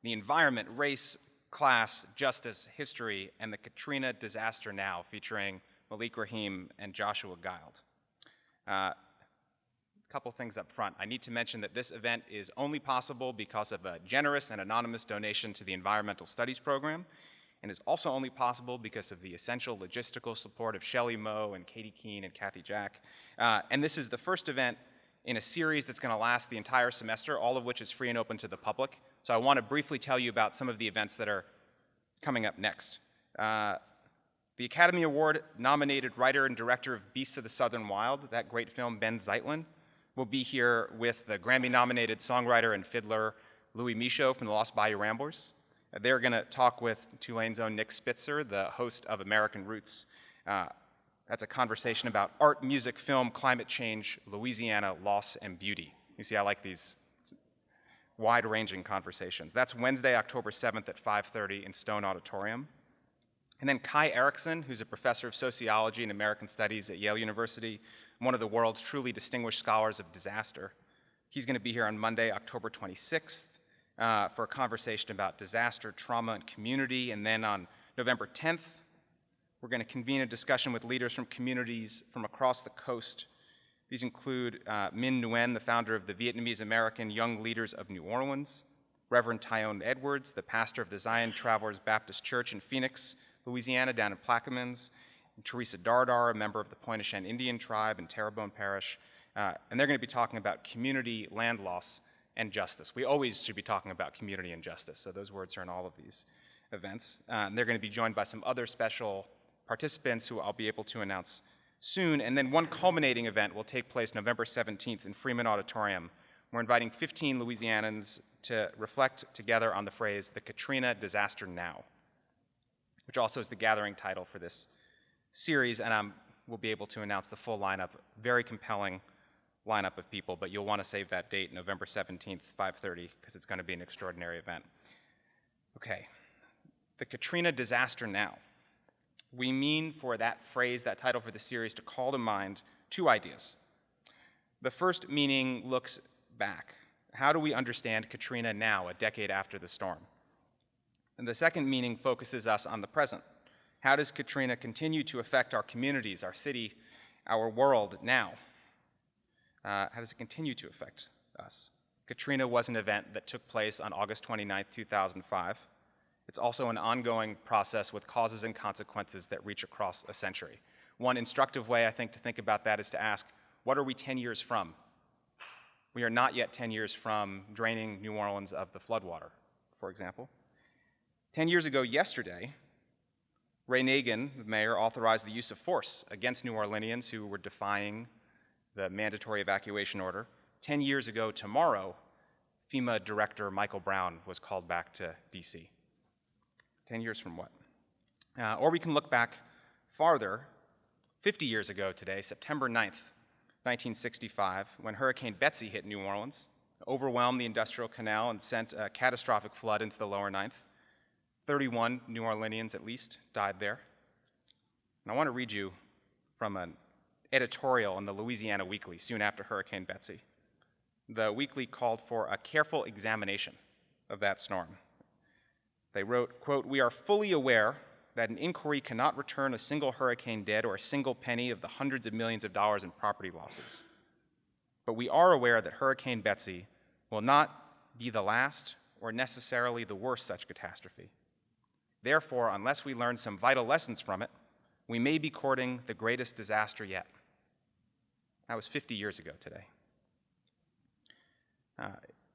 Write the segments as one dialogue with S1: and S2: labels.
S1: the environment, race, class, justice, history, and the Katrina disaster now, featuring Malik Rahim and Joshua Gild. A couple things up front. I need to mention that this event is only possible because of a generous and anonymous donation to the Environmental Studies program, and is also only possible because of the essential logistical support of Shelley Moe and Katie Keene and Kathy Jack. And this is the first event in a series that's going to last the entire semester, all of which is free and open to the public. So I want to briefly tell you about some of the events that are coming up next. The Academy Award nominated writer and director of Beasts of the Southern Wild, that great film, Ben Zeitlin, will be here with the Grammy-nominated songwriter and fiddler Louis Michaud from the Lost Bayou Ramblers. They're going to talk with Tulane's own Nick Spitzer, the host of American Roots. That's a conversation about art, music, film, climate change, Louisiana, loss, and beauty. You see, I like these wide-ranging conversations. That's Wednesday, October 7th at 5:30 in Stone Auditorium. And then Kai Erickson, who's a professor of sociology and American studies at Yale University, one of the world's truly distinguished scholars of disaster. He's going to be here on Monday, October 26th, for a conversation about disaster, trauma, and community. And then on November 10th, we're going to convene a discussion with leaders from communities from across the coast. These include Minh Nguyen, the founder of the Vietnamese-American Young Leaders of New Orleans, Reverend Tyone Edwards, the pastor of the Zion Travelers Baptist Church in Phoenix, Louisiana, down in Plaquemines, and Teresa Dardar, a member of the Pointe-au-Chien Indian tribe in Terrebonne Parish. And they're going to be talking about community, land loss, and justice. We always should be talking about community and justice, so those words are in all of these events. And they're going to be joined by some other special participants who I'll be able to announce soon. And then one culminating event will take place November 17th in Freeman Auditorium. We're inviting 15 Louisianans to reflect together on the phrase, the Katrina disaster now, which also is the gathering title for this series, and we'll be able to announce the full lineup, very compelling lineup of people, but you'll want to save that date, November 17th, 5:30, because it's going to be an extraordinary event. Okay, the Katrina disaster now. We mean for that phrase, that title for the series, to call to mind two ideas. The first meaning looks back. How do we understand Katrina now, a decade after the storm? And the second meaning focuses us on the present. How does Katrina continue to affect our communities, our city, our world now? How does it continue to affect us? Katrina was an event that took place on August 29th, 2005. It's also an ongoing process with causes and consequences that reach across a century. One instructive way, I think, to think about that is to ask, what are we 10 years from? We are not yet 10 years from draining New Orleans of the floodwater, for example. 10 years ago yesterday, Ray Nagin, the mayor, authorized the use of force against New Orleanians who were defying the mandatory evacuation order. 10 years ago tomorrow, FEMA Director Michael Brown was called back to DC. 10 years from what? Or we can look back farther, 50 years ago today, September 9th, 1965, when Hurricane Betsy hit New Orleans, overwhelmed the Industrial Canal, and sent a catastrophic flood into the lower ninth. 31 New Orleanians, at least, died there. And I want to read you from an editorial in the Louisiana Weekly soon after Hurricane Betsy. The Weekly called for a careful examination of that storm. They wrote, quote, "We are fully aware that an inquiry cannot return a single hurricane dead or a single penny of the hundreds of millions of dollars in property losses. But we are aware that Hurricane Betsy will not be the last or necessarily the worst such catastrophe. Therefore, unless we learn some vital lessons from it, we may be courting the greatest disaster yet." That was 50 years ago today.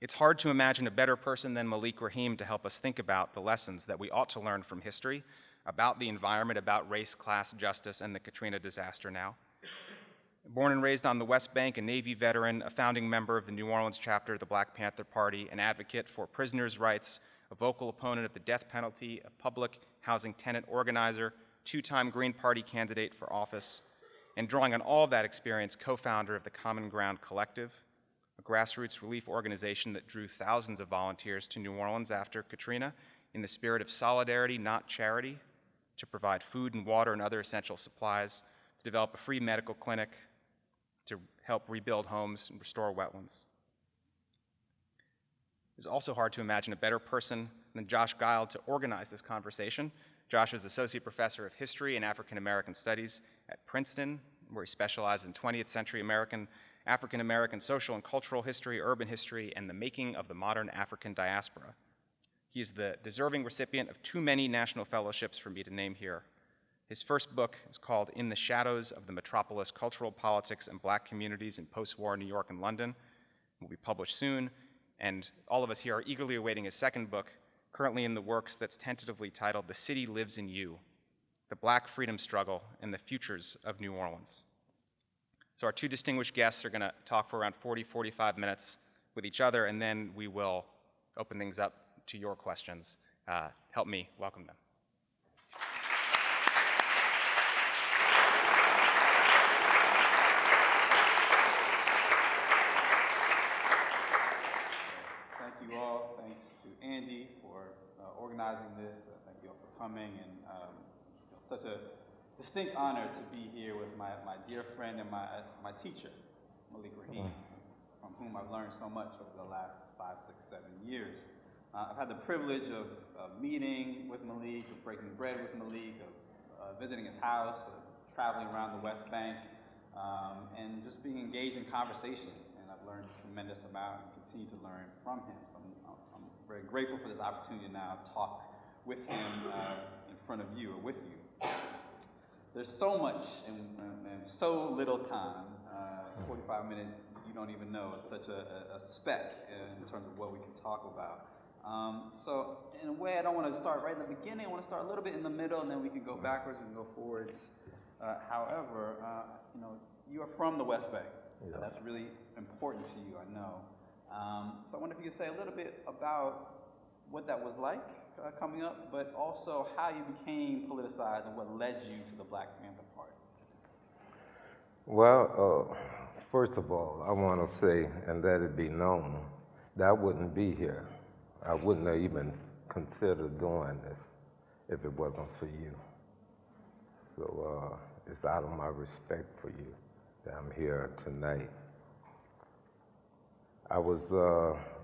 S1: It's hard to imagine a better person than Malik Rahim to help us think about the lessons that we ought to learn from history, about the environment, about race, class, justice, and the Katrina disaster now. Born and raised on the West Bank, a Navy veteran, a founding member of the New Orleans chapter of the Black Panther Party, an advocate for prisoners' rights, a vocal opponent of the death penalty, a public housing tenant organizer, two-time Green Party candidate for office, and drawing on all of that experience, co-founder of the Common Ground Collective, a grassroots relief organization that drew thousands of volunteers to New Orleans after Katrina in the spirit of solidarity, not charity, to provide food and water and other essential supplies, to develop a free medical clinic, to help rebuild homes and restore wetlands. It's also hard to imagine a better person and then Josh Guile to organize this conversation. Josh is Associate Professor of History and African American Studies at Princeton, where he specializes in 20th century African American social and cultural history, urban history, and the making of the modern African diaspora. He is the deserving recipient of too many national fellowships for me to name here. His first book is called In the Shadows of the Metropolis: Cultural Politics and Black Communities in Post-War New York and London. It will be published soon, and all of us here are eagerly awaiting his second book, currently in the works, that's tentatively titled The City Lives in You: The Black Freedom Struggle and the Futures of New Orleans. So our two distinguished guests are gonna talk for around 40, 45 minutes with each other, and then we will open things up to your questions. Help me welcome them.
S2: Thank you all. Thanks to Andy for organizing this. Thank you all for coming. And such a distinct honor to be here with my dear friend and my teacher, Malik Rahim, from whom I've learned so much over the last 5, 6, 7 years. I've had the privilege of meeting with Malik, of breaking bread with Malik, of visiting his house, of traveling around the West Bank, and just being engaged in conversation. And I've learned a tremendous amount and continue to learn from him. So I'm very grateful for this opportunity to now talk with him in front of you, or with you. There's so much and so little time. 45 minutes, you don't even know. It's such a speck in terms of what we can talk about. So in a way, I don't want to start right in the beginning. I want to start a little bit in the middle, and then we can go backwards and go forwards. However, you are from the West Bank.
S3: Yes.
S2: That's really important to you, I know. So I wonder if you could say a little bit about what that was like coming up, but also how you became politicized and what led you to the Black Panther Party.
S3: Well, first of all, I want to say, and let it be known, that I wouldn't be here. I wouldn't have even considered doing this if it wasn't for you. So it's out of my respect for you that I'm here tonight. I was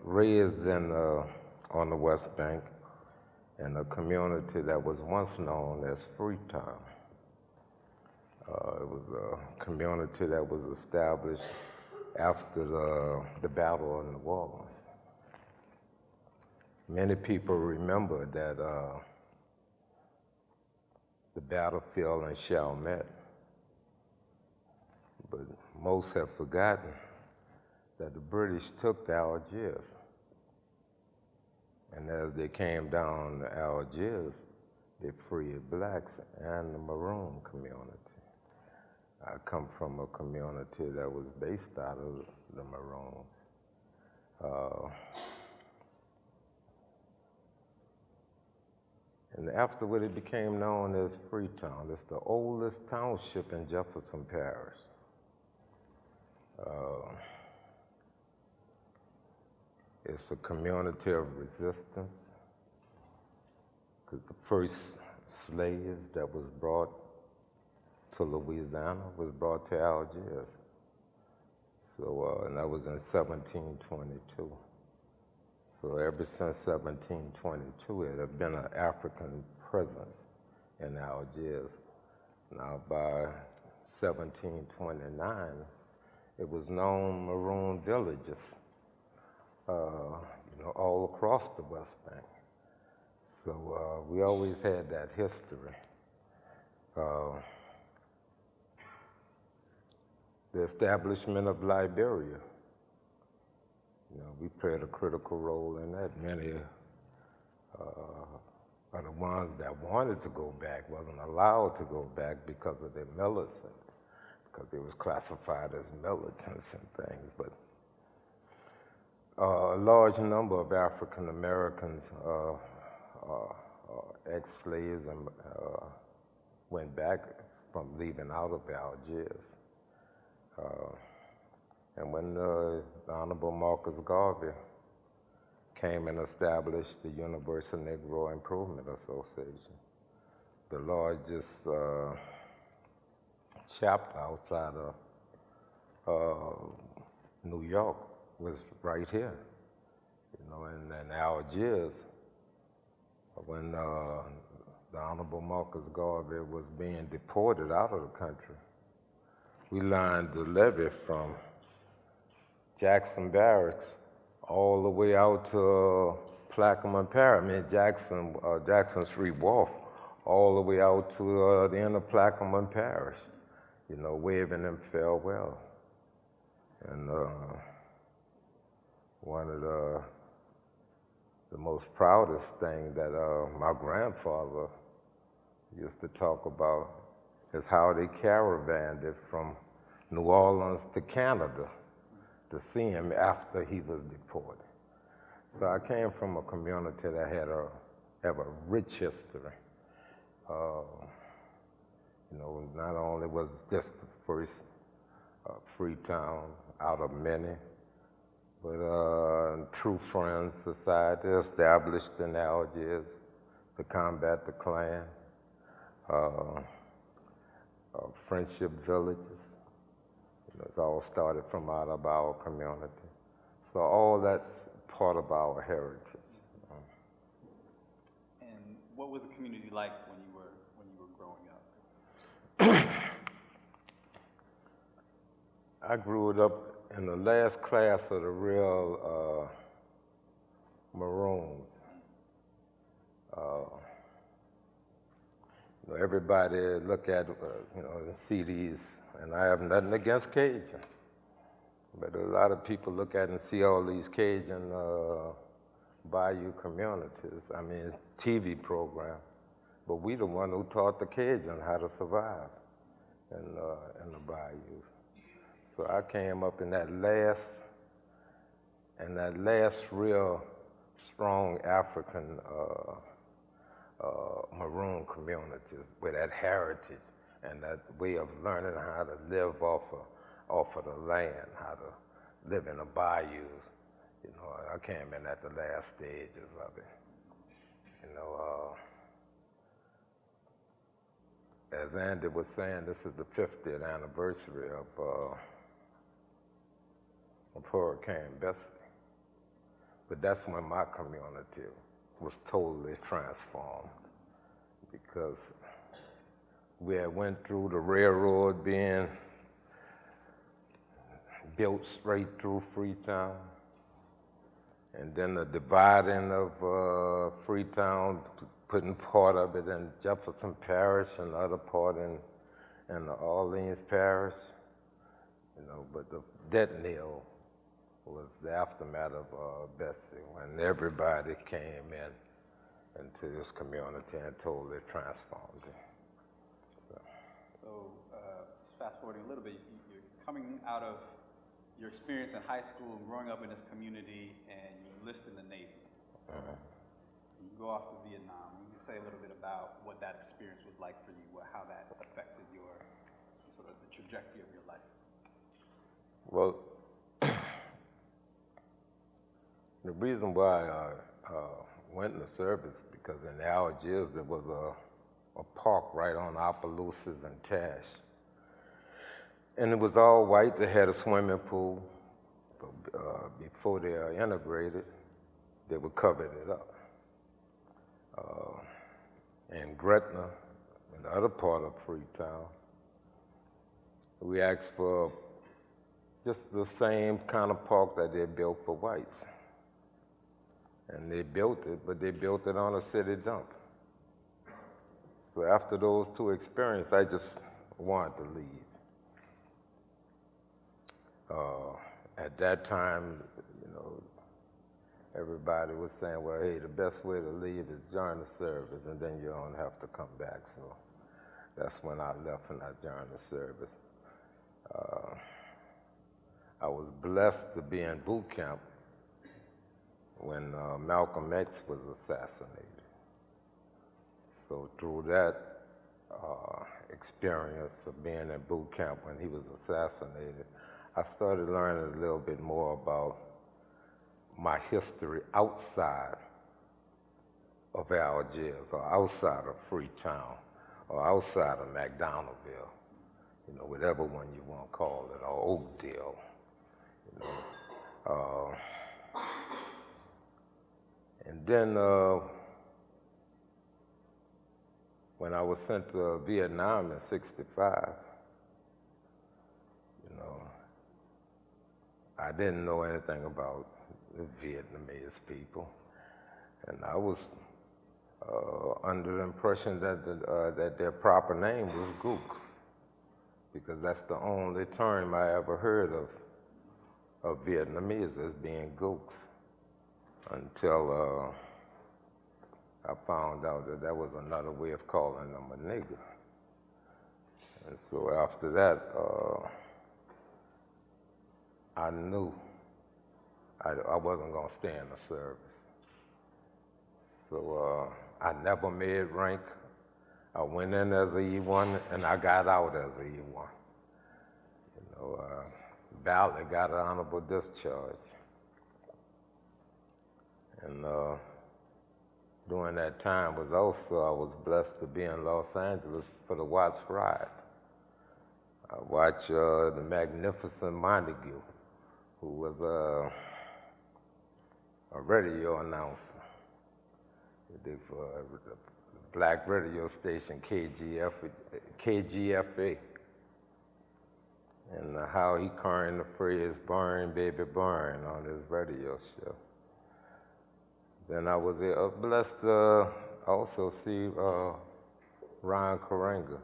S3: raised on the West Bank in a community that was once known as Freetown. It was a community that was established after the Battle of New Orleans. Many people remember that the battlefield in Chalmette, but most have forgotten that the British took Algiers. And as they came down to Algiers, they freed blacks and the Maroon community. I come from a community that was based out of the Maroons. And afterward, it became known as Freetown. It's the oldest township in Jefferson Parish. It's a community of resistance, because the first slave that was brought to Louisiana was brought to Algiers. So, and that was in 1722. So ever since 1722, it had been an African presence in Algiers. Now by 1729, it was known Maroon villages, all across the West Bank. So we always had that history. The establishment of Liberia, we played a critical role in that. Many of the ones that wanted to go back wasn't allowed to go back because of their militancy, because they was classified as militants and things. But a large number of African Americans, ex-slaves, went back from leaving out of Algiers. And when the Honorable Marcus Garvey came and established the Universal Negro Improvement Association, the largest chapter outside of New York was right here. And Algiers when the Honorable Marcus Garvey was being deported out of the country. We lined the levee from Jackson Barracks all the way out to Plaquemine Parish, Jackson Street Wharf, all the way out to the end of Plaquemine Parish, you know, waving them farewell. And one of the most proudest thing that my grandfather used to talk about is how they caravanned from New Orleans to Canada to see him after he was deported. So I came from a community that have a rich history. You know, not only was this the first free town out of many, but True Friends Society established in Algiers to combat the Klan, friendship villages. You know, it's all started from out of our community. So all that's part of our heritage.
S2: And what was the community like when you were growing up?
S3: I grew up in the last class of the real Maroons. You know, everybody look at, you know, and see these, and I have nothing against Cajun, but a lot of people look at and see all these Cajun bayou communities, I mean, TV program, but we the one who taught the Cajun how to survive in the bayous. So I came up in that last real strong African Maroon communities with that heritage and that way of learning how to live off of the land, how to live in the bayous. You know, I came in at the last stages of it. You know, as Andy was saying, this is the 50th anniversary of Hurricane Katrina. But that's when my community was totally transformed, because we had went through the railroad being built straight through Freetown, and then the dividing of Freetown, putting part of it in Jefferson Parish and the other part in the Orleans Parish. You know, but the death knell was the aftermath of Betsy, when everybody came into this community and totally transformed it.
S2: So fast forwarding a little bit, you're coming out of your experience in high school and growing up in this community, and you enlist in the Navy. You go off to Vietnam. You can say a little bit about what that experience was like for you, how that affected your sort of the trajectory of your life.
S3: Well, the reason why I went in the service, because in Algiers there was a park right on Opelousas and Tash. And it was all white. They had a swimming pool. But before they are integrated, they would cover it up. In Gretna, in the other part of Freetown, we asked for just the same kind of park that they built for whites. And they built it, but they built it on a city dump. So after those two experiences, I just wanted to leave. At that time, you know, everybody was saying, well, hey, the best way to leave is join the service, and then you don't have to come back. So that's when I left and I joined the service. I was blessed to be in boot camp when Malcolm X was assassinated. So through that experience of being in boot camp when he was assassinated, I started learning a little bit more about my history outside of Algiers, or outside of Freetown, or outside of McDonaldville, you know, whatever one you want to call it, or Oakdale, you know. And then when I was sent to Vietnam in '65, you know, I didn't know anything about the Vietnamese people, and I was under the impression that that their proper name was Gooks, because that's the only term I ever heard of Vietnamese as being Gooks, until I found out that that was another way of calling them a nigger. And so after that, I knew I wasn't going to stay in the service. So I never made rank. I went in as a E1 and I got out as a E1. You know, barely got an honorable discharge. And during that time I was blessed to be in Los Angeles for the Watts Ride. I watched the magnificent Montague, who was a radio announcer. He did for the black radio station KGFA, and how he coined the phrase "burn, baby, burn" on his radio show. Then I was blessed to also see Ron Karenga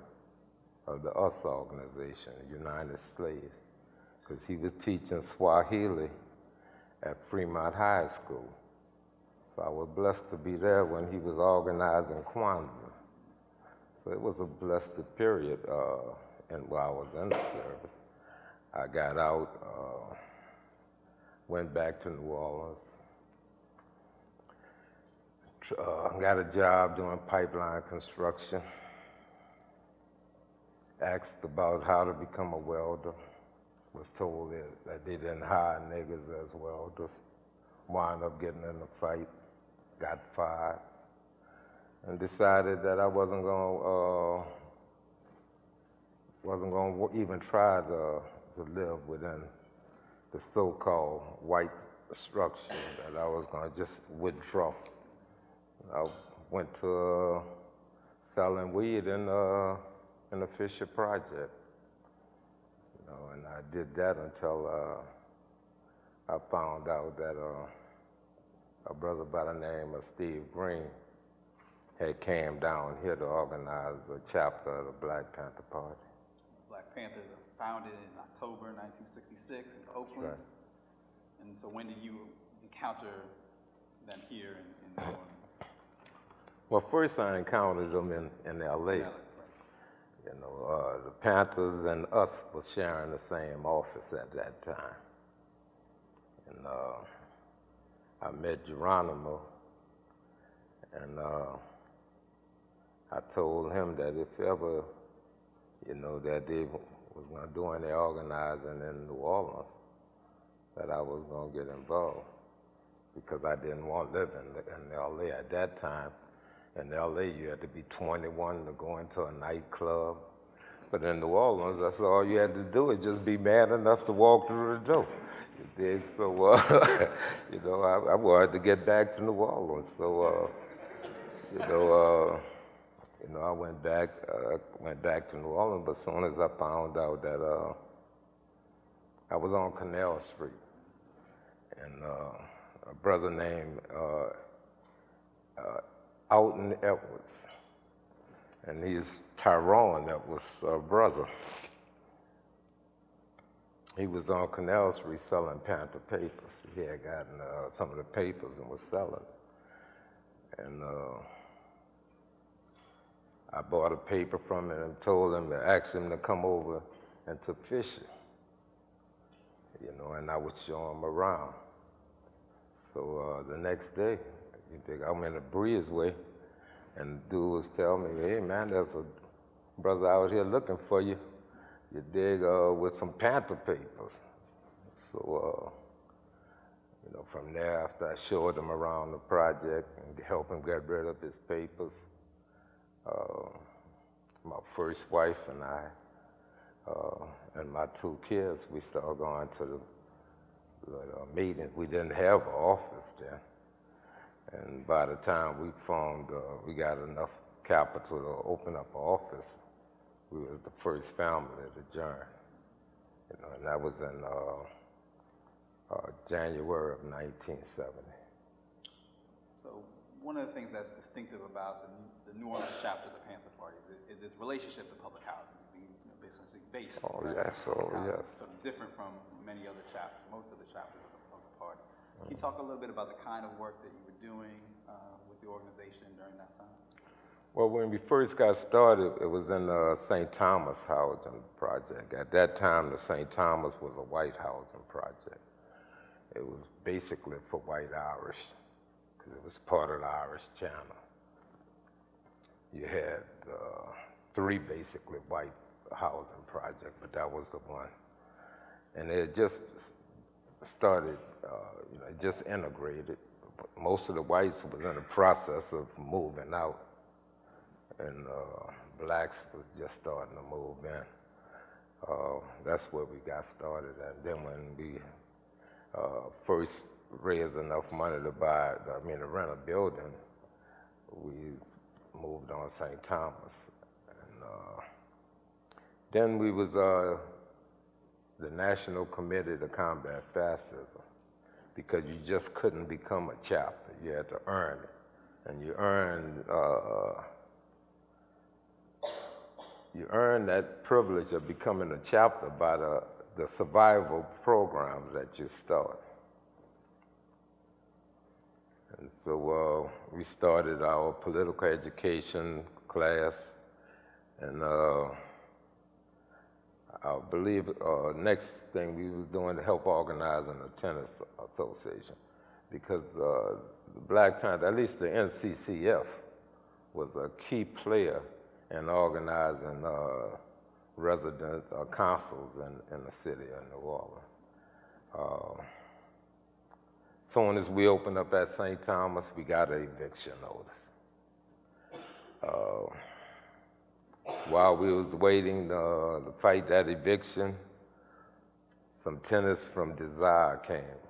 S3: of the US organization, United Slaves, because he was teaching Swahili at Fremont High School. So I was blessed to be there when he was organizing Kwanzaa. So it was a blessed period and while I was in the service. I got out, went back to New Orleans, got a job doing pipeline construction, asked about how to become a welder, was told that they didn't hire niggas as welders, wound up getting in a fight, got fired, and decided that I wasn't going to even try to live within the so-called white structure, that I was going to just withdraw. I went to selling weed in the Fisher Project, you know, and I did that until I found out that a brother by the name of Steve Green had came down here to organize a chapter of the Black Panther Party.
S2: Black Panthers were founded in October 1966 in Oakland.
S3: Right.
S2: And so when did you encounter them here in New Orleans?
S3: Well, first I encountered them in LA.
S2: Yeah, right.
S3: You know, the Panthers and us was sharing the same office at that time. And I met Geronimo, and I told him that if ever, you know, that they was going to do any organizing in New Orleans, that I was going to get involved, because I didn't want to live in LA at that time. In LA, you had to be 21 to go into a nightclub. But in New Orleans, that's all you had to do, is just be mad enough to walk through the door. You dig? So, you know, I wanted to get back to New Orleans. So, you know, I went back to New Orleans, but as soon as I found out that I was on Canal Street, and a brother named Alton Edwards, and he's Tyrone Edwards' brother. He was on Canal Street selling Panther papers. He had gotten some of the papers and was selling. And I bought a paper from him and told him to ask him to come over and to Fisher, you know, and I would show him around. So the next day, you think I'm in a breezeway, and the dude was telling me, "Hey man, there's a brother out here looking for you. You dig, with some Panther papers." So, you know, from there, after I showed him around the project and helped him get rid of his papers, my first wife and I, and my 2 kids, we started going to the meetings. We didn't have an office then. And by the time we formed, we got enough Capitol to open up an office. We was the first family to join, and that was in January of 1970.
S2: So one of the things that's distinctive about the New Orleans chapter of the Panther Party is its relationship to public housing, being essentially based.
S3: Oh,
S2: right,
S3: yes, oh, yes.
S2: Sort of different from many other chapters, most of the chapters of the party. Can you talk a little bit about the kind of work that you were doing with the organization during that time?
S3: Well, when we first got started, it was in the St. Thomas housing project. At that time, the St. Thomas was a white housing project. It was basically for white Irish, because it was part of the Irish Channel. You had 3 basically white housing projects, but that was the one. And it just started, it just integrated. Most of the whites was in the process of moving out, and blacks was just starting to move in. That's where we got started at. Then when we first raised enough money to to rent a building, we moved on St. Thomas. And then we was the National Committee to Combat Fascism, because you just couldn't become a chapter. You had to earn it. And you earn that privilege of becoming a chapter by the survival programs that you start. And so we started our political education class, and I believe next thing we was doing to help organizing the tennis association, because the Black Panther, at least the NCCF, was a key player in organizing resident councils in the city of New Orleans. Soon as we opened up at St. Thomas, we got an eviction notice. While we was waiting to fight that eviction, some tenants from Desire came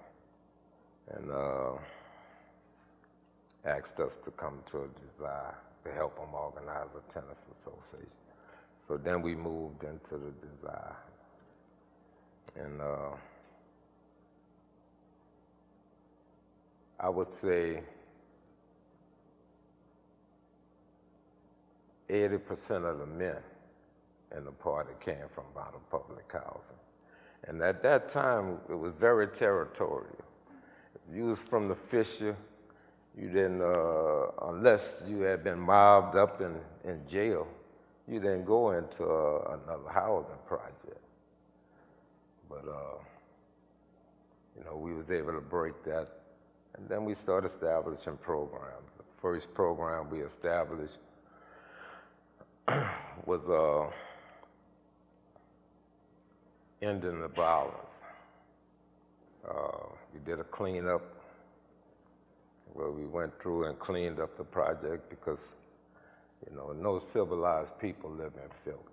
S3: and asked us to come to Desire to help them organize a tennis association. So then we moved into the Desire. And I would say 80% of the men in the party came from out of public housing. And at that time, it was very territorial. If you was from the Fisher, you didn't, unless you had been mobbed up in jail, you didn't go into another housing project. But, we was able to break that. And then we started establishing programs. The first program we established was ending the violence. We did a cleanup where we went through and cleaned up the project, because no civilized people live in filth.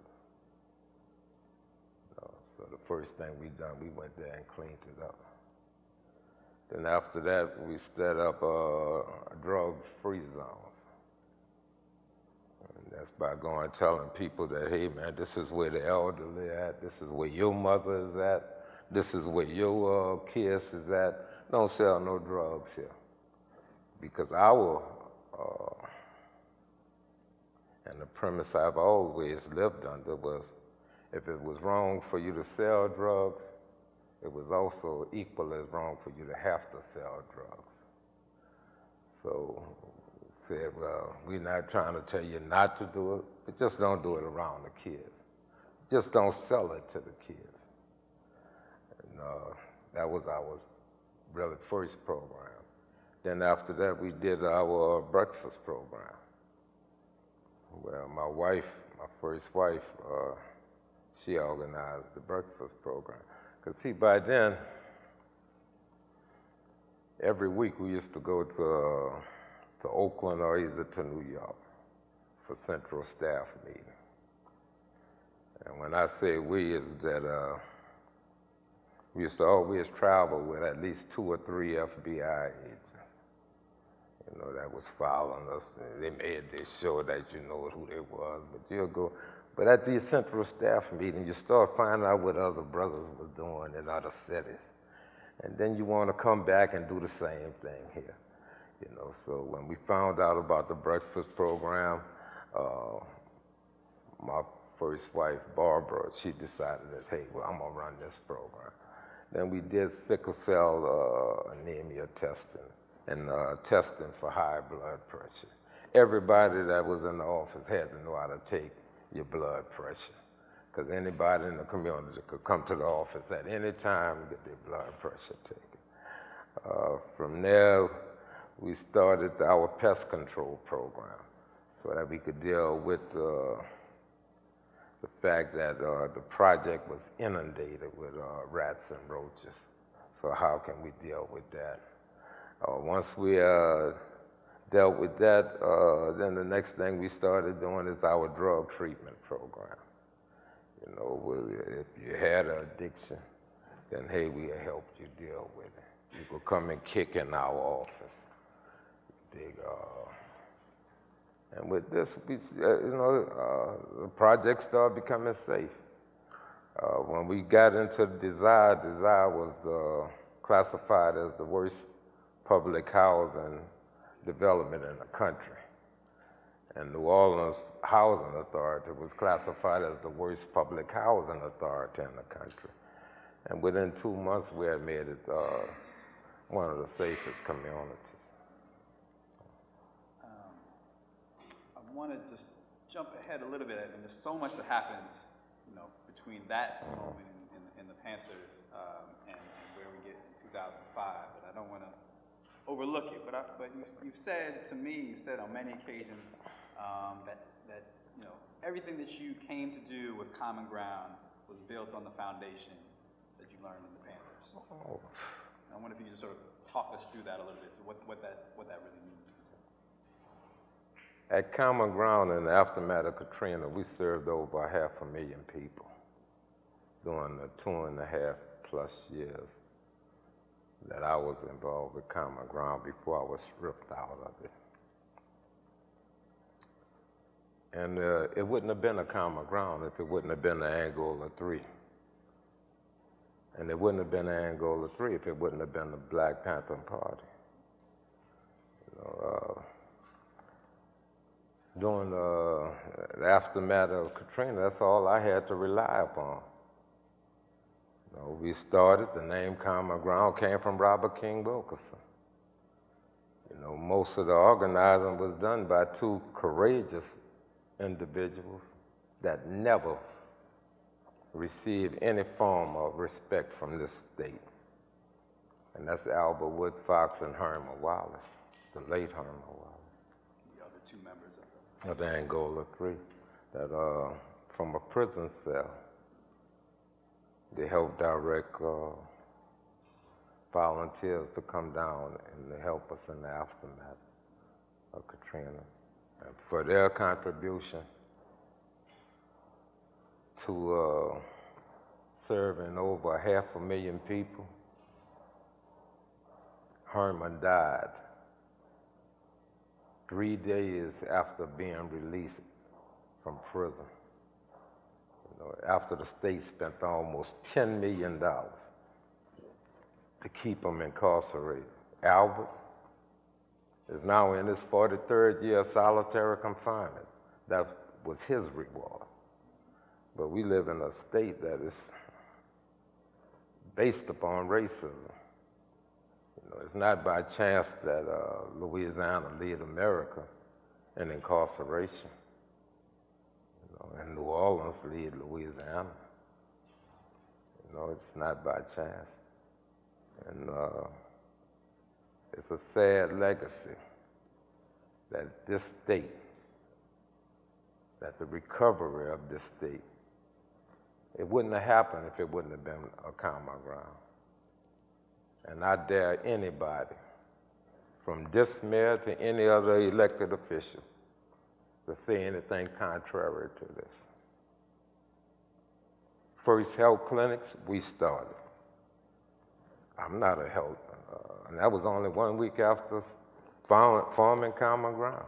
S3: So the first thing we done, we went there and cleaned it up. Then after that, we set up drug-free zones. And that's by going telling people that, hey man, this is where the elderly at, this is where your mother is at, this is where your kids is at. Don't sell no drugs here. Because and the premise I've always lived under was, if it was wrong for you to sell drugs, it was also equal as wrong for you to have to sell drugs. So we said, well, we're not trying to tell you not to do it, but just don't do it around the kids. Just don't sell it to the kids. And that was our really first program. Then after that, we did our breakfast program. Well, my first wife, she organized the breakfast program. Because see, by then, every week we used to go to Oakland or either to New York for central staff meeting. And when I say we, is that we used to always travel with at least 2 or 3 FBI agents, that that was following us. They made sure that you know who they was, but you'll go. But at these central staff meetings, you start finding out what other brothers was doing in other cities. And then you want to come back and do the same thing here. You know, so when we found out about the breakfast program, my first wife, Barbara, she decided that, hey, well, I'm gonna run this program. Then we did sickle cell anemia testing and testing for high blood pressure. Everybody that was in the office had to know how to take your blood pressure, because anybody in the community could come to the office at any time and get their blood pressure taken. From there, we started our pest control program so that we could deal with the fact that the project was inundated with rats and roaches. So how can we deal with that? Once we dealt with that, then the next thing we started doing is our drug treatment program. You know, if you had an addiction, then hey, we'll help you deal with it. You could come and kick in our office. And with this, the project started becoming safe. When we got into Desire was classified as the worst public housing development in the country. And New Orleans Housing Authority was classified as the worst public housing authority in the country. And within 2 months, we had made it one of the safest communities.
S2: I want to just jump ahead a little bit. I mean, there's so much that happens, you know, between that moment in the Panthers and where we get in 2005, but I don't want to overlook it. But you've said to me, you've said on many occasions that you know, everything that you came to do with Common Ground was built on the foundation that you learned in the Panthers.
S3: Oh.
S2: I wonder if you could just sort of talk us through that a little bit, what that really means.
S3: At Common Ground, in the aftermath of Katrina, we served over 500,000 people during the 2.5+ years that I was involved with Common Ground before I was stripped out of it. And it wouldn't have been a Common Ground if it wouldn't have been the Angola 3. And it wouldn't have been the Angola 3 if it wouldn't have been the Black Panther Party. You know, during the aftermath of Katrina, that's all I had to rely upon. You know, we started, the name Common Ground came from Robert King Wilkerson. You know, most of the organizing was done by 2 courageous individuals that never received any form of respect from this state. And that's Albert Wood Fox and Herman Wallace, the late Herman Wallace.
S2: The other 2 members
S3: of the Angola 3, that from a prison cell, they helped direct volunteers to come down and to help us in the aftermath of Katrina. And for their contribution to serving over 500,000 people, Herman died 3 days after being released from prison. You know, after the state spent almost $10 million to keep him incarcerated. Albert is now in his 43rd year of solitary confinement. That was his reward. But we live in a state that is based upon racism. You know, it's not by chance that Louisiana lead America in incarceration. You know, and New Orleans lead Louisiana. You know, it's not by chance. And it's a sad legacy that this state, that the recovery of this state, it wouldn't have happened if it wouldn't have been a Common Ground. And I dare anybody, from this mayor to any other elected official, to say anything contrary to this. First health clinics, we started. I'm not a health, and that was only 1 week after forming common ground.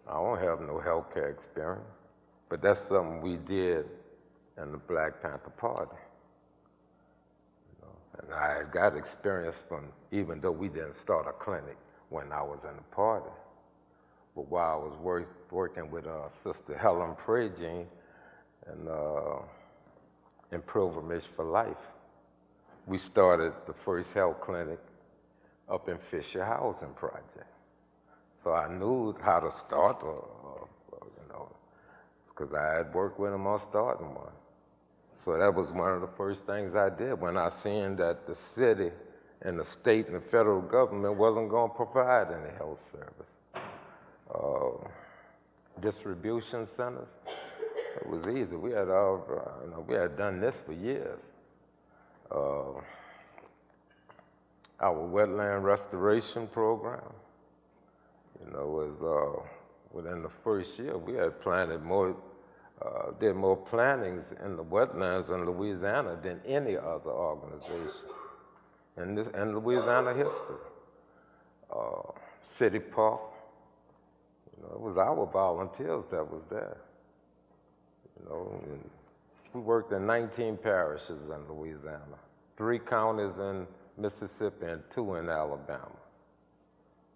S3: I don't have no healthcare experience, but that's something we did in the Black Panther Party. And I got experience from, even though we didn't start a clinic when I was in the party, but while I was working with Sister Helen Prejean and in Pilgrimage for Life, we started the first health clinic up in Fisher Housing Project. So I knew how to start, because I had worked with them on starting one. So that was one of the first things I did when I seen that the city and the state and the federal government wasn't going to provide any health service. Distribution centers, it was easy. We had we had done this for years. Our wetland restoration program, was within the first year we had planted more. Did more plantings in the wetlands in Louisiana than any other organization in Louisiana history. City Park, it was our volunteers that was there. And we worked in 19 parishes in Louisiana, 3 counties in Mississippi and 2 in Alabama.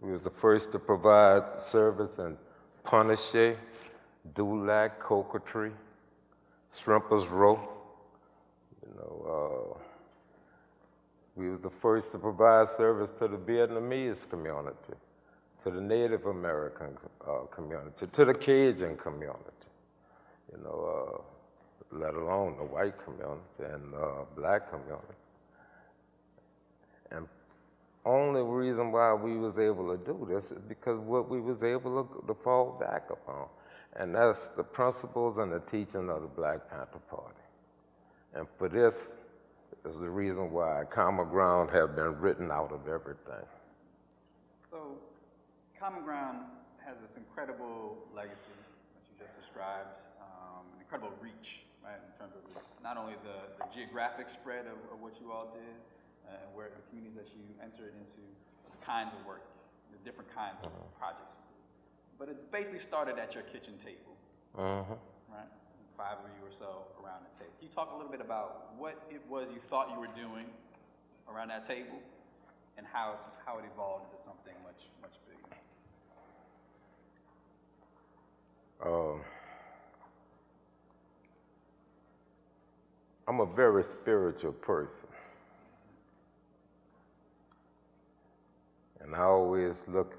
S3: We was the first to provide service in Punisher, Dulac, Cocotree, Shrimpers Row. We was the first to provide service to the Vietnamese community, to the Native American community, to the Cajun community, let alone the white community and black community. And only reason why we was able to do this is because what we was able to fall back upon. And that's the principles and the teaching of the Black Panther Party. And for this is the reason why common ground have been written out of everything.
S2: So common ground has this incredible legacy that you just described, an incredible reach, right, in terms of not only the geographic spread of what you all did, where the communities that you entered into, the kinds of work, the different kinds of projects you did. But it's basically started at your kitchen table, right? 5 of you or so around the table. Can you talk a little bit about what it was you thought you were doing around that table and how it evolved into something much, much bigger?
S3: I'm a very spiritual person. And I always look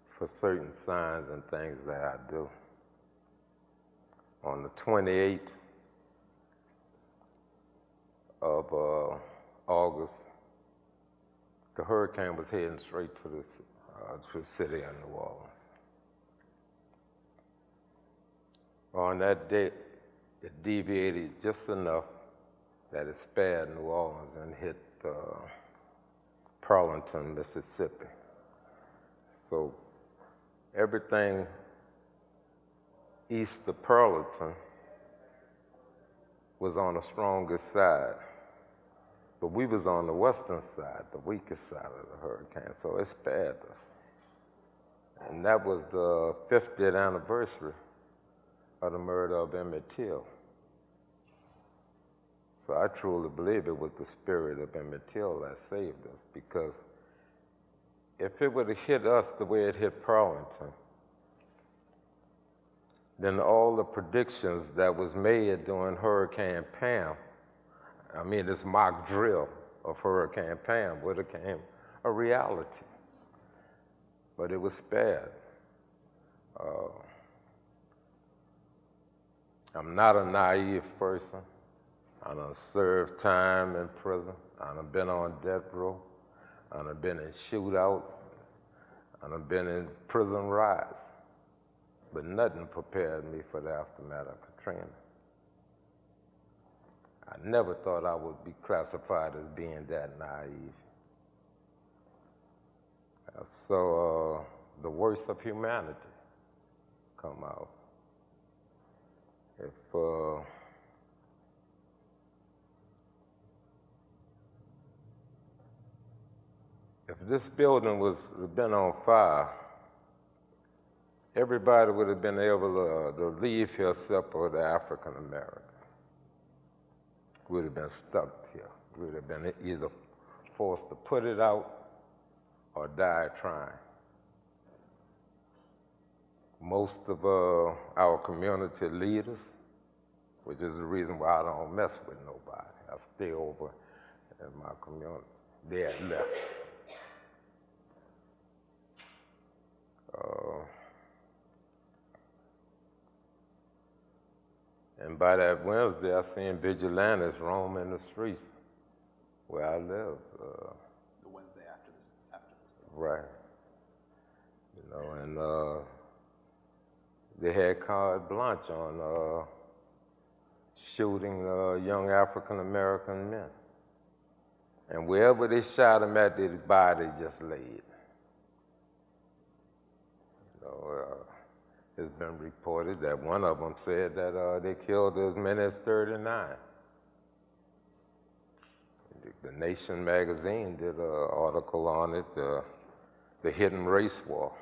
S3: for certain signs and things that I do. On the 28th of August, the hurricane was heading straight to the city of New Orleans. On that day, it deviated just enough that it spared New Orleans and hit Pearlington, Mississippi. So everything east of Pearlington was on the strongest side, but we was on the western side, the weakest side of the hurricane, so it spared us. And that was the 50th anniversary of the murder of Emmett Till. So I truly believe it was the spirit of Emmett Till that saved us, because if it would have hit us the way it hit Pearlington, then all the predictions that was made during Hurricane Pam, this mock drill of Hurricane Pam would have came a reality. But it was spared. I'm not a naive person. I done served time in prison. I done been on death row. I done been in shootouts. I done been in prison riots. But nothing prepared me for the aftermath of Katrina. I never thought I would be classified as being that naive. I saw the worst of humanity come out. if this building was been on fire, everybody would have been able to leave here except for the African American. We would have been stuck here. We would have been either forced to put it out or die trying. Most of our community leaders, which is the reason why I don't mess with nobody. I stay over in my community. They had left. And by that Wednesday, I seen vigilantes roaming the streets where I live.
S2: The Wednesday after this.
S3: Right. You know, and they had carte blanche on shooting young African-American men. And wherever they shot them at, their body just laid. You know, it's been reported that one of them said that they killed as many as 39. The Nation magazine did an article on it, the hidden race war.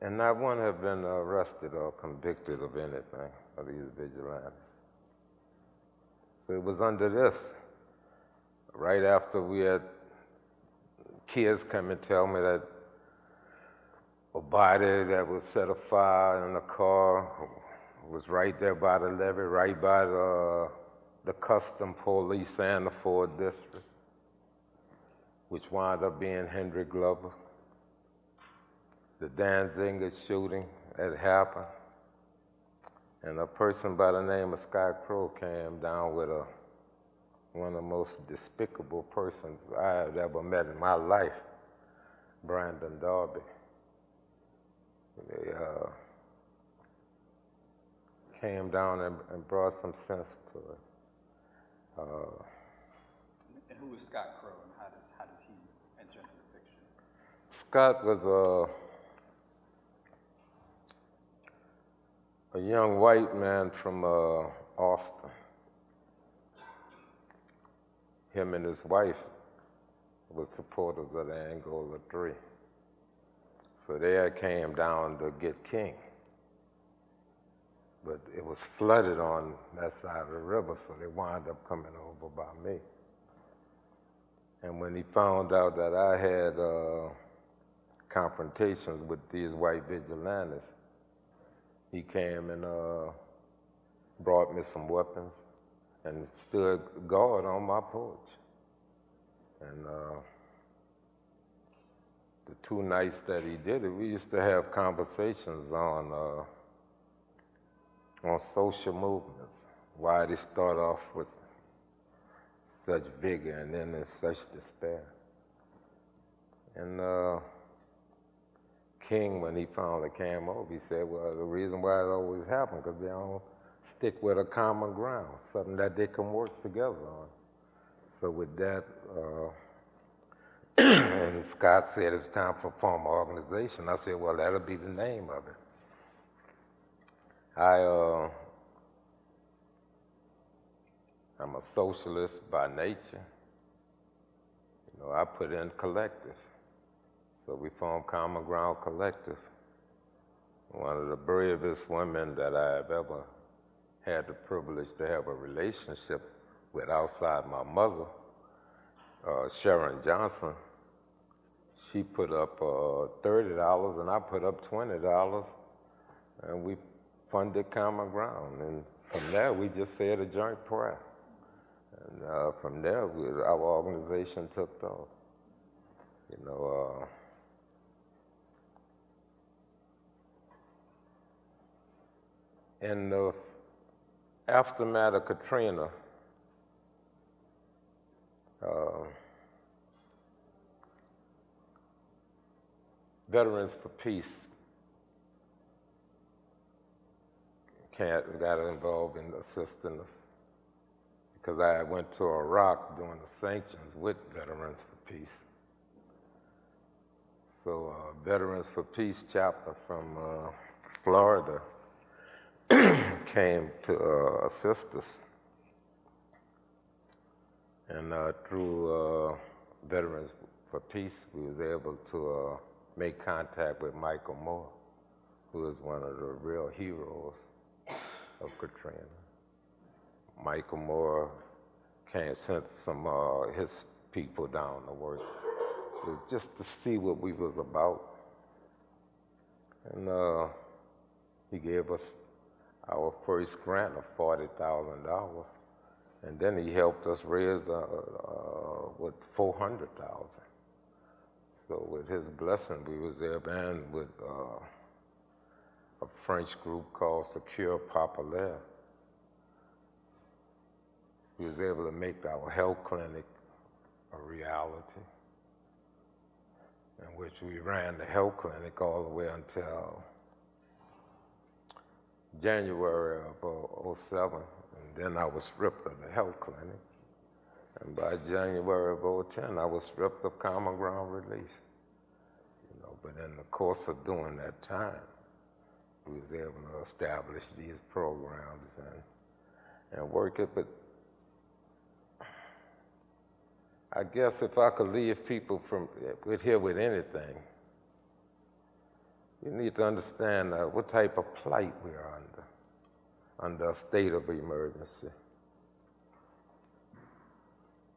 S3: And not one have been arrested or convicted of anything, of these vigilantes. So it was under this, right after we had kids come and tell me that a body that was set afire in a car was right there by the levee, right by the custom police and the 4th District, which wound up being Henry Glover. The Danziger shooting had happened, and a person by the name of Scott Crow came down with one of the most despicable persons I have ever met in my life, Brandon Darby. They came down and brought some sense to it.
S2: And who was Scott Crow, and how did he enter into the picture?
S3: Scott was a young white man from Austin. Him and his wife were supporters of the Angola 3. So they had came down to get King. But it was flooded on that side of the river, so they wound up coming over by me. And when he found out that I had confrontations with these white vigilantes, he came and brought me some weapons and stood guard on my porch. And the 2 nights that he did it, we used to have conversations on social movements, why they start off with such vigor and then in such despair. And King, when he finally came over, he said, well, the reason why it always happens, because they don't stick with a common ground, something that they can work together on. So with that, and Scott said it's time for form an organization. I said, well, that'll be the name of it. I'm a socialist by nature. You know, I put in collective. So we formed Common Ground Collective. One of the bravest women that I have ever had the privilege to have a relationship with outside my mother, Sharon Johnson, she put up $30 and I put up $20, and we funded Common Ground. And from there, we just said a joint prayer. And from there, our organization took off. You know, in the aftermath of Katrina, Veterans for Peace got involved in assisting us because I went to Iraq doing the sanctions with Veterans for Peace. So Veterans for Peace chapter from Florida came to assist us. And through Veterans for Peace, we was able to make contact with Michael Moore, who is one of the real heroes of Katrina. Michael Moore sent some his people down to work just to see what we was about. And he gave us our first grant of $40,000. And then he helped us raise with $400,000. So with his blessing, we was there, and with a French group called Secure Populaire. We was able to make our health clinic a reality, in which we ran the health clinic all the way until January of '07. And then I was stripped of the health clinic. And by January of '10, I was stripped of Common Ground Relief. But in the course of doing that time, we was able to establish these programs and work it. But I guess if I could leave people with anything, you need to understand what type of plight we are under a state of emergency.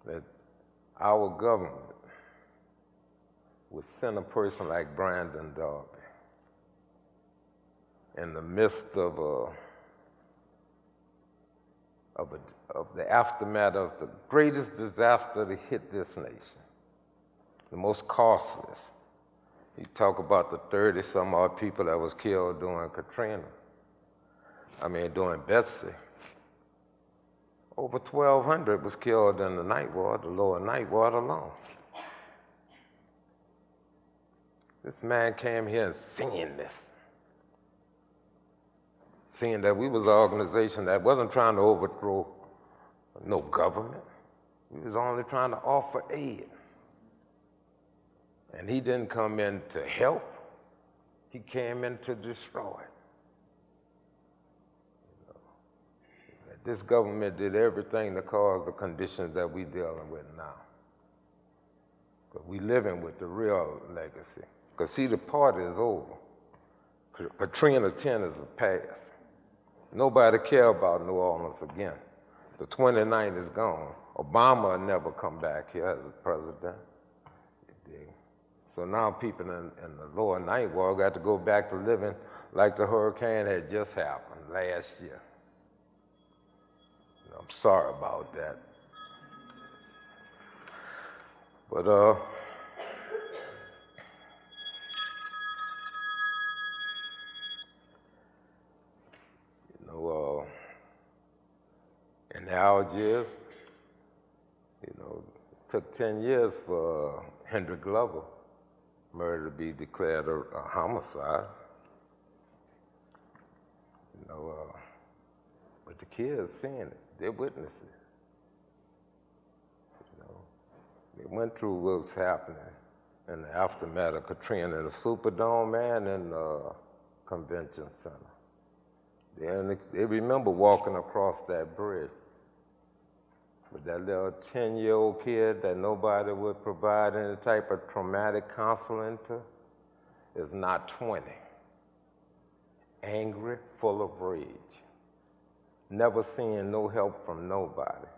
S3: That our government would send a person like Brandon Darby in the midst of the aftermath of the greatest disaster to hit this nation, the most costliest. You talk about the 30-some odd people that was killed during Katrina. During Betsy. Over 1,200 was killed in the Ninth Ward, the lower Ninth Ward alone. This man came here and seeing this. Seeing that we was an organization that wasn't trying to overthrow no government. We was only trying to offer aid. And he didn't come in to help. He came in to destroy. This government did everything to cause the conditions that we're dealing with now. But we living with the real legacy. Because see, the party is over. Katrina 10 is a past. Nobody care about New Orleans again. The 29th is gone. Obama will never come back here as a president. So now people in the lower Ninth Ward got to go back to living like the hurricane had just happened last year. I'm sorry about that. But in Algiers, it took 10 years for Hendrik Glover murder to be declared a homicide. But the kids seeing it, they're witnesses. They went through what was happening in the aftermath of Katrina in the Superdome and in the convention center. They remember walking across that bridge. But that little 10-year-old kid that nobody would provide any type of traumatic counseling to is not 20. Angry, full of rage. Never seeing no help from nobody.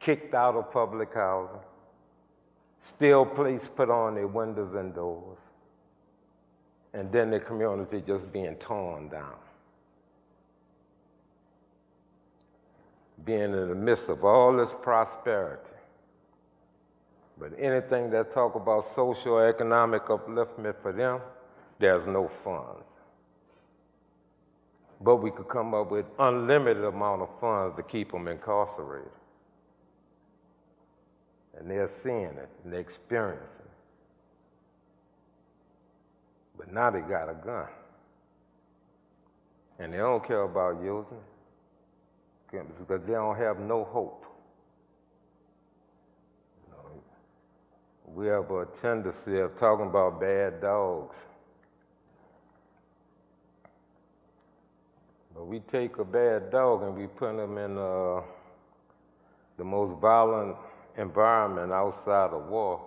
S3: Kicked out of public housing. Still police put on their windows and doors. And then the community just being torn down. Being in the midst of all this prosperity. But anything that talk about social economic upliftment for them, there's no funds. But we could come up with unlimited amount of funds to keep them incarcerated. And they're seeing it, and they're experiencing it. But now they got a gun. And they don't care about using it, because they don't have no hope. We have a tendency of talking about bad dogs. But we take a bad dog and we put him in the most violent environment outside of war,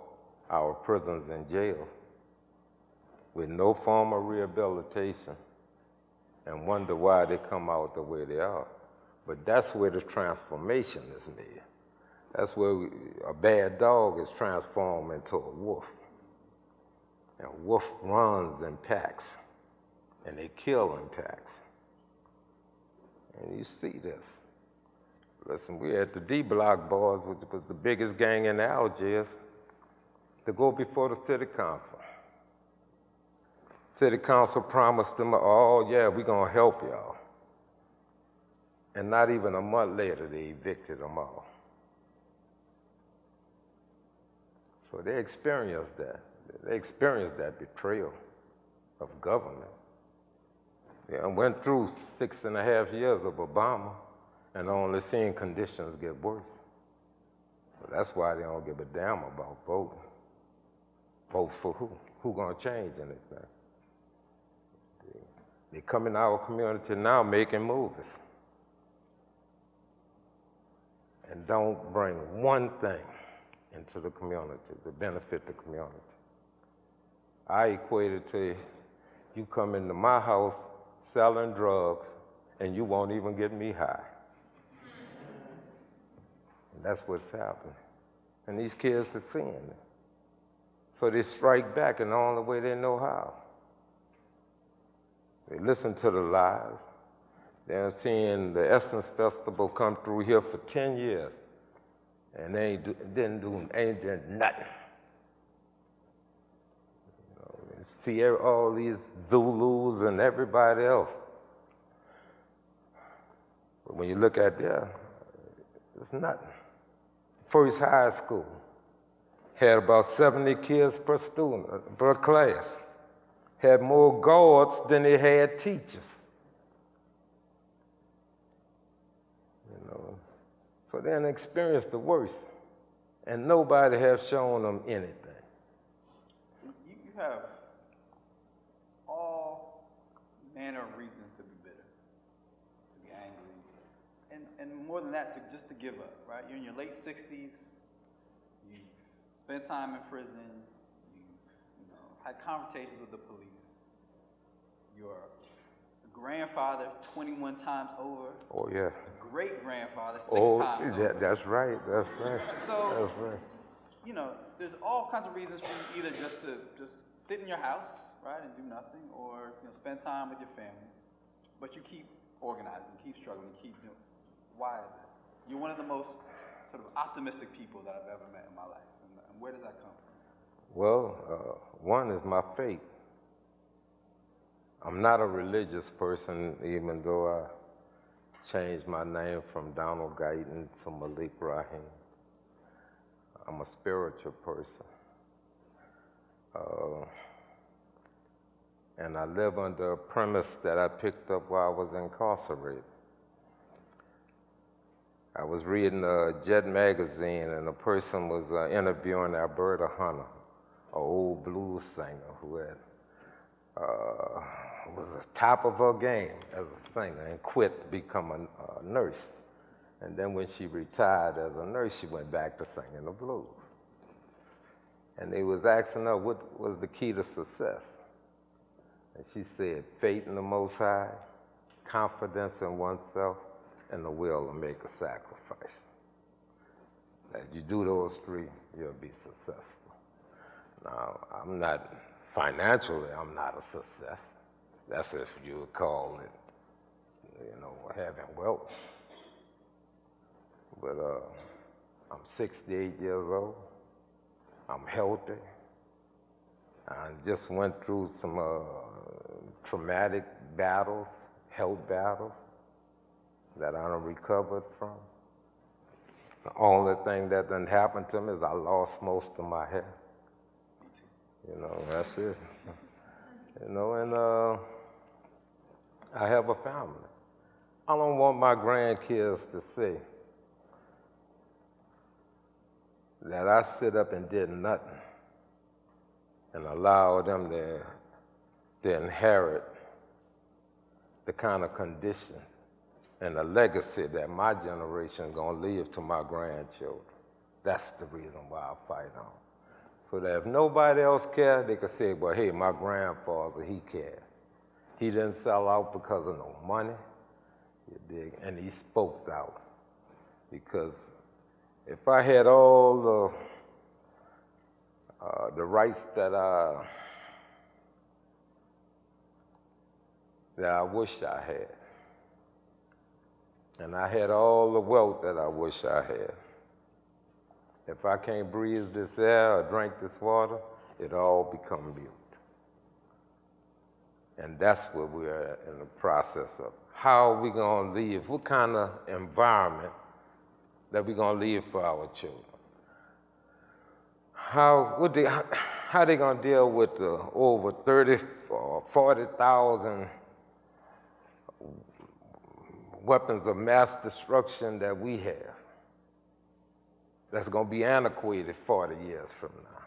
S3: our prisons and jails, with no form of rehabilitation, and wonder why they come out the way they are. But that's where the transformation is made. That's where a bad dog is transformed into a wolf. And a wolf runs in packs, and they kill in packs. And you see this. Listen, we had the D Block Boys, which was the biggest gang in Algiers, to go before the city council. City council promised them, oh yeah, we're gonna help y'all. And not even a month later, they evicted them all. So they experienced that. They experienced that betrayal of government. Yeah, I went through 6.5 years of Obama and only seeing conditions get worse. So that's why they don't give a damn about voting. Vote for who? Who gonna change anything? They come in our community now making movies and don't bring one thing into the community to benefit the community. I equate it to you come into my house selling drugs and you won't even get me high. And that's what's happening. And these kids are seeing it. So they strike back in the only way they know how. They listen to the lies. They're seeing the Essence Festival come through here for 10 years, and they ain't did nothing. You know, they see all these Zulus and everybody else. But when you look at there, it's nothing. First high school had about 70 kids per student, per class. Had more guards than they had teachers. You know, so they didn't experience the worst, and nobody has shown them anything.
S2: You have all manner of reasons to be bitter, to be angry, and more than that, just to give up, right? You're in your late 60s, you've spent time in prison, had conversations with the police. Your grandfather 21 times over.
S3: Oh yeah.
S2: Great-grandfather 6 times
S3: over.
S2: That's
S3: right. That's right.
S2: So,
S3: that's right.
S2: You know, there's all kinds of reasons for you either just to sit in your house, right, and do nothing, or spend time with your family. But you keep organizing, you keep struggling, you keep doing. Why is it? You're one of the most sort of optimistic people that I've ever met in my life. And where does that come from?
S3: Well, one is my faith. I'm not a religious person, even though I changed my name from Donald Guyton to Malik Rahim. I'm a spiritual person. And I live under a premise that I picked up while I was incarcerated. I was reading Jet magazine, and a person was interviewing Alberta Hunter, an old blues singer who had was at the top of her game as a singer and quit to become a nurse. And then when she retired as a nurse, she went back to singing the blues. And they was asking her what was the key to success. And she said, faith in the Most High, confidence in oneself, and the will to make a sacrifice. If you do those three, you'll be successful. Now, I'm not, financially, I'm not a success. That's if you would call it, having wealth. But I'm 68 years old. I'm healthy. I just went through some traumatic battles, health battles, that I done recovered from. The only thing that done happened to me is I lost most of my hair. That's it. And I have a family. I don't want my grandkids to see that I sit up and did nothing and allow them to inherit the kind of conditions and the legacy that my generation is going to leave to my grandchildren. That's the reason why I fight on. So that if nobody else cares, they can say, well, hey, my grandfather, he cared. He didn't sell out because of no money, you dig? And he spoke out. Because if I had all the rights that I wish I had, and I had all the wealth that I wish I had, if I can't breathe this air or drink this water, it all become mute. And that's what we're in the process of. How are we gonna live? What kind of environment that we're gonna leave for our children? How they gonna deal with the over 30 or 40,000 weapons of mass destruction that we have? That's gonna be antiquated 40 years from now.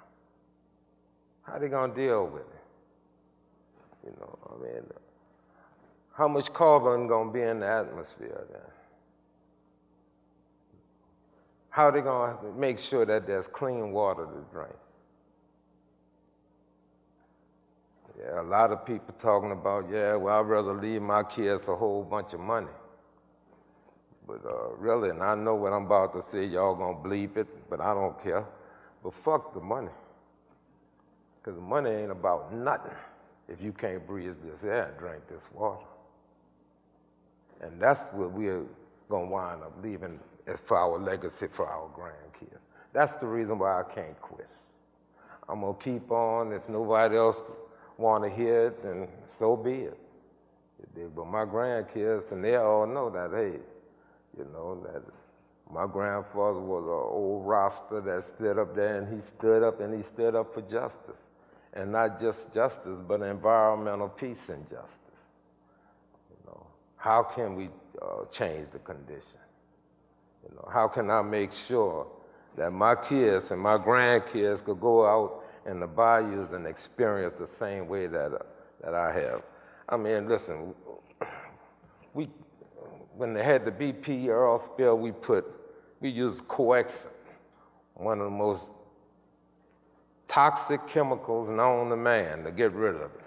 S3: How they gonna deal with it? You know, I mean, how much carbon gonna be in the atmosphere then? How they gonna make sure that there's clean water to drink? Yeah, a lot of people talking about, yeah, well, I'd rather leave my kids a whole bunch of money. But really, and I know what I'm about to say, y'all gonna bleep it, but I don't care. But fuck the money. Because the money ain't about nothing if you can't breathe this air and drink this water. And that's what we're gonna wind up leaving as for our legacy for our grandkids. That's the reason why I can't quit. I'm gonna keep on. If nobody else wanna hear it, then so be it. But my grandkids, and they all know that, hey, you know, that my grandfather was an old roster that stood up there, and he stood up for justice. And not just justice, but environmental peace and justice. You know, how can we change the condition? You know, how can I make sure that my kids and my grandkids could go out in the bayous and experience the same way that I have? I mean, listen, when they had the BP oil spill, we used coexin, one of the most toxic chemicals known to man, to get rid of it.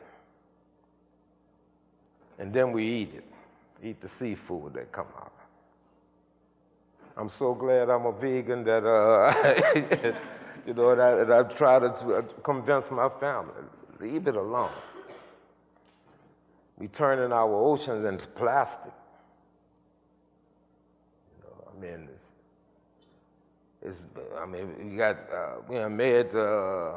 S3: And then we eat the seafood that come out. I'm so glad I'm a vegan that, you know, that I try to convince my family, leave it alone. We turning our oceans into plastic. You know, I mean, we made the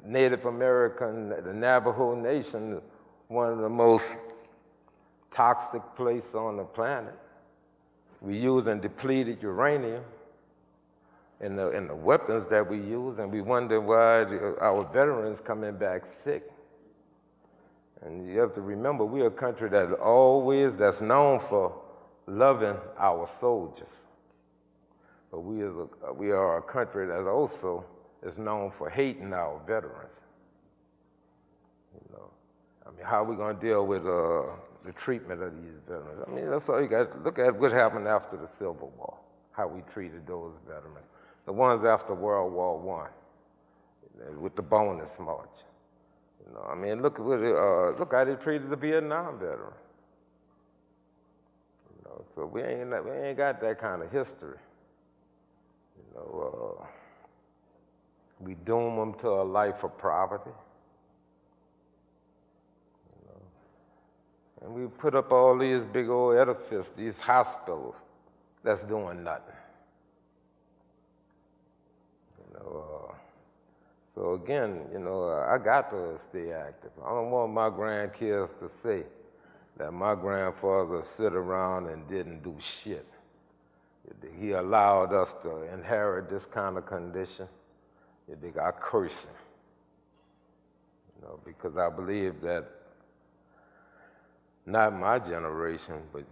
S3: Native American, the Navajo Nation, one of the most toxic places on the planet. We using depleted uranium in the weapons that we use, and we wonder why our veterans coming back sick. And you have to remember, we're a country that's known for loving our soldiers. But we are a country that also is known for hating our veterans. You know, I mean, how are we going to deal with the treatment of these veterans? I mean, that's all you got to look at. What happened after the Civil War? How we treated those veterans. The ones after World War I, with the bonus march. You know, I mean, look how they treated the Vietnam veteran. You know, so we ain't got that kind of history. You know, we doom them to a life of poverty. You know, and we put up all these big old edifices, these hospitals that's doing nothing. You know, so again, you know, I got to stay active. I don't want my grandkids to say that my grandfather sit around and didn't do shit. He allowed us to inherit this kind of condition. I curse him, you know, because I believe that not my generation, but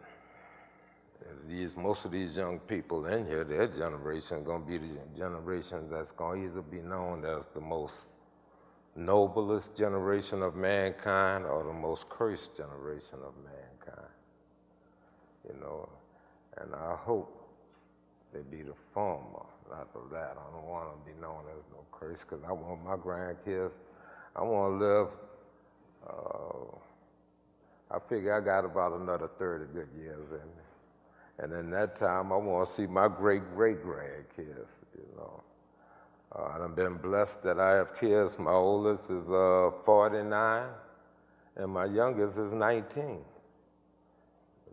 S3: most of these young people in here, their generation is going to be the generation that's going to either be known as the most noblest generation of mankind or the most cursed generation of mankind. You know, and I hope they be the former, not of that. I don't want to be known as no curse because I want my grandkids, I want to live, I figure I got about another 30 good years in me. And in that time, I want to see my great-great-grandkids, you know. I've been blessed that I have kids. My oldest is 49, and my youngest is 19, you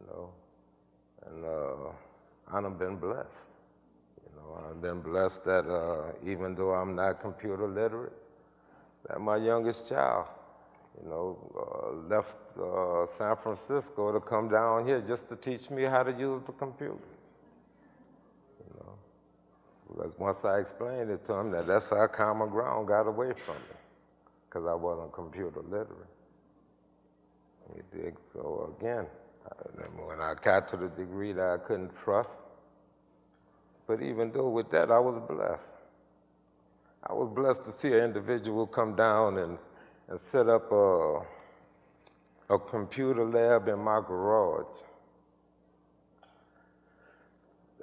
S3: know. And I've been blessed. You know, I've been blessed that even though I'm not computer literate, that my youngest child, you know, left San Francisco to come down here just to teach me how to use the computer. You know, because once I explained it to him, that's how Common Ground got away from me, because I wasn't computer literate. You dig? So again, when I got to the degree that I couldn't trust, but even though with that I was blessed. I was blessed to see an individual come down and set up a computer lab in my garage.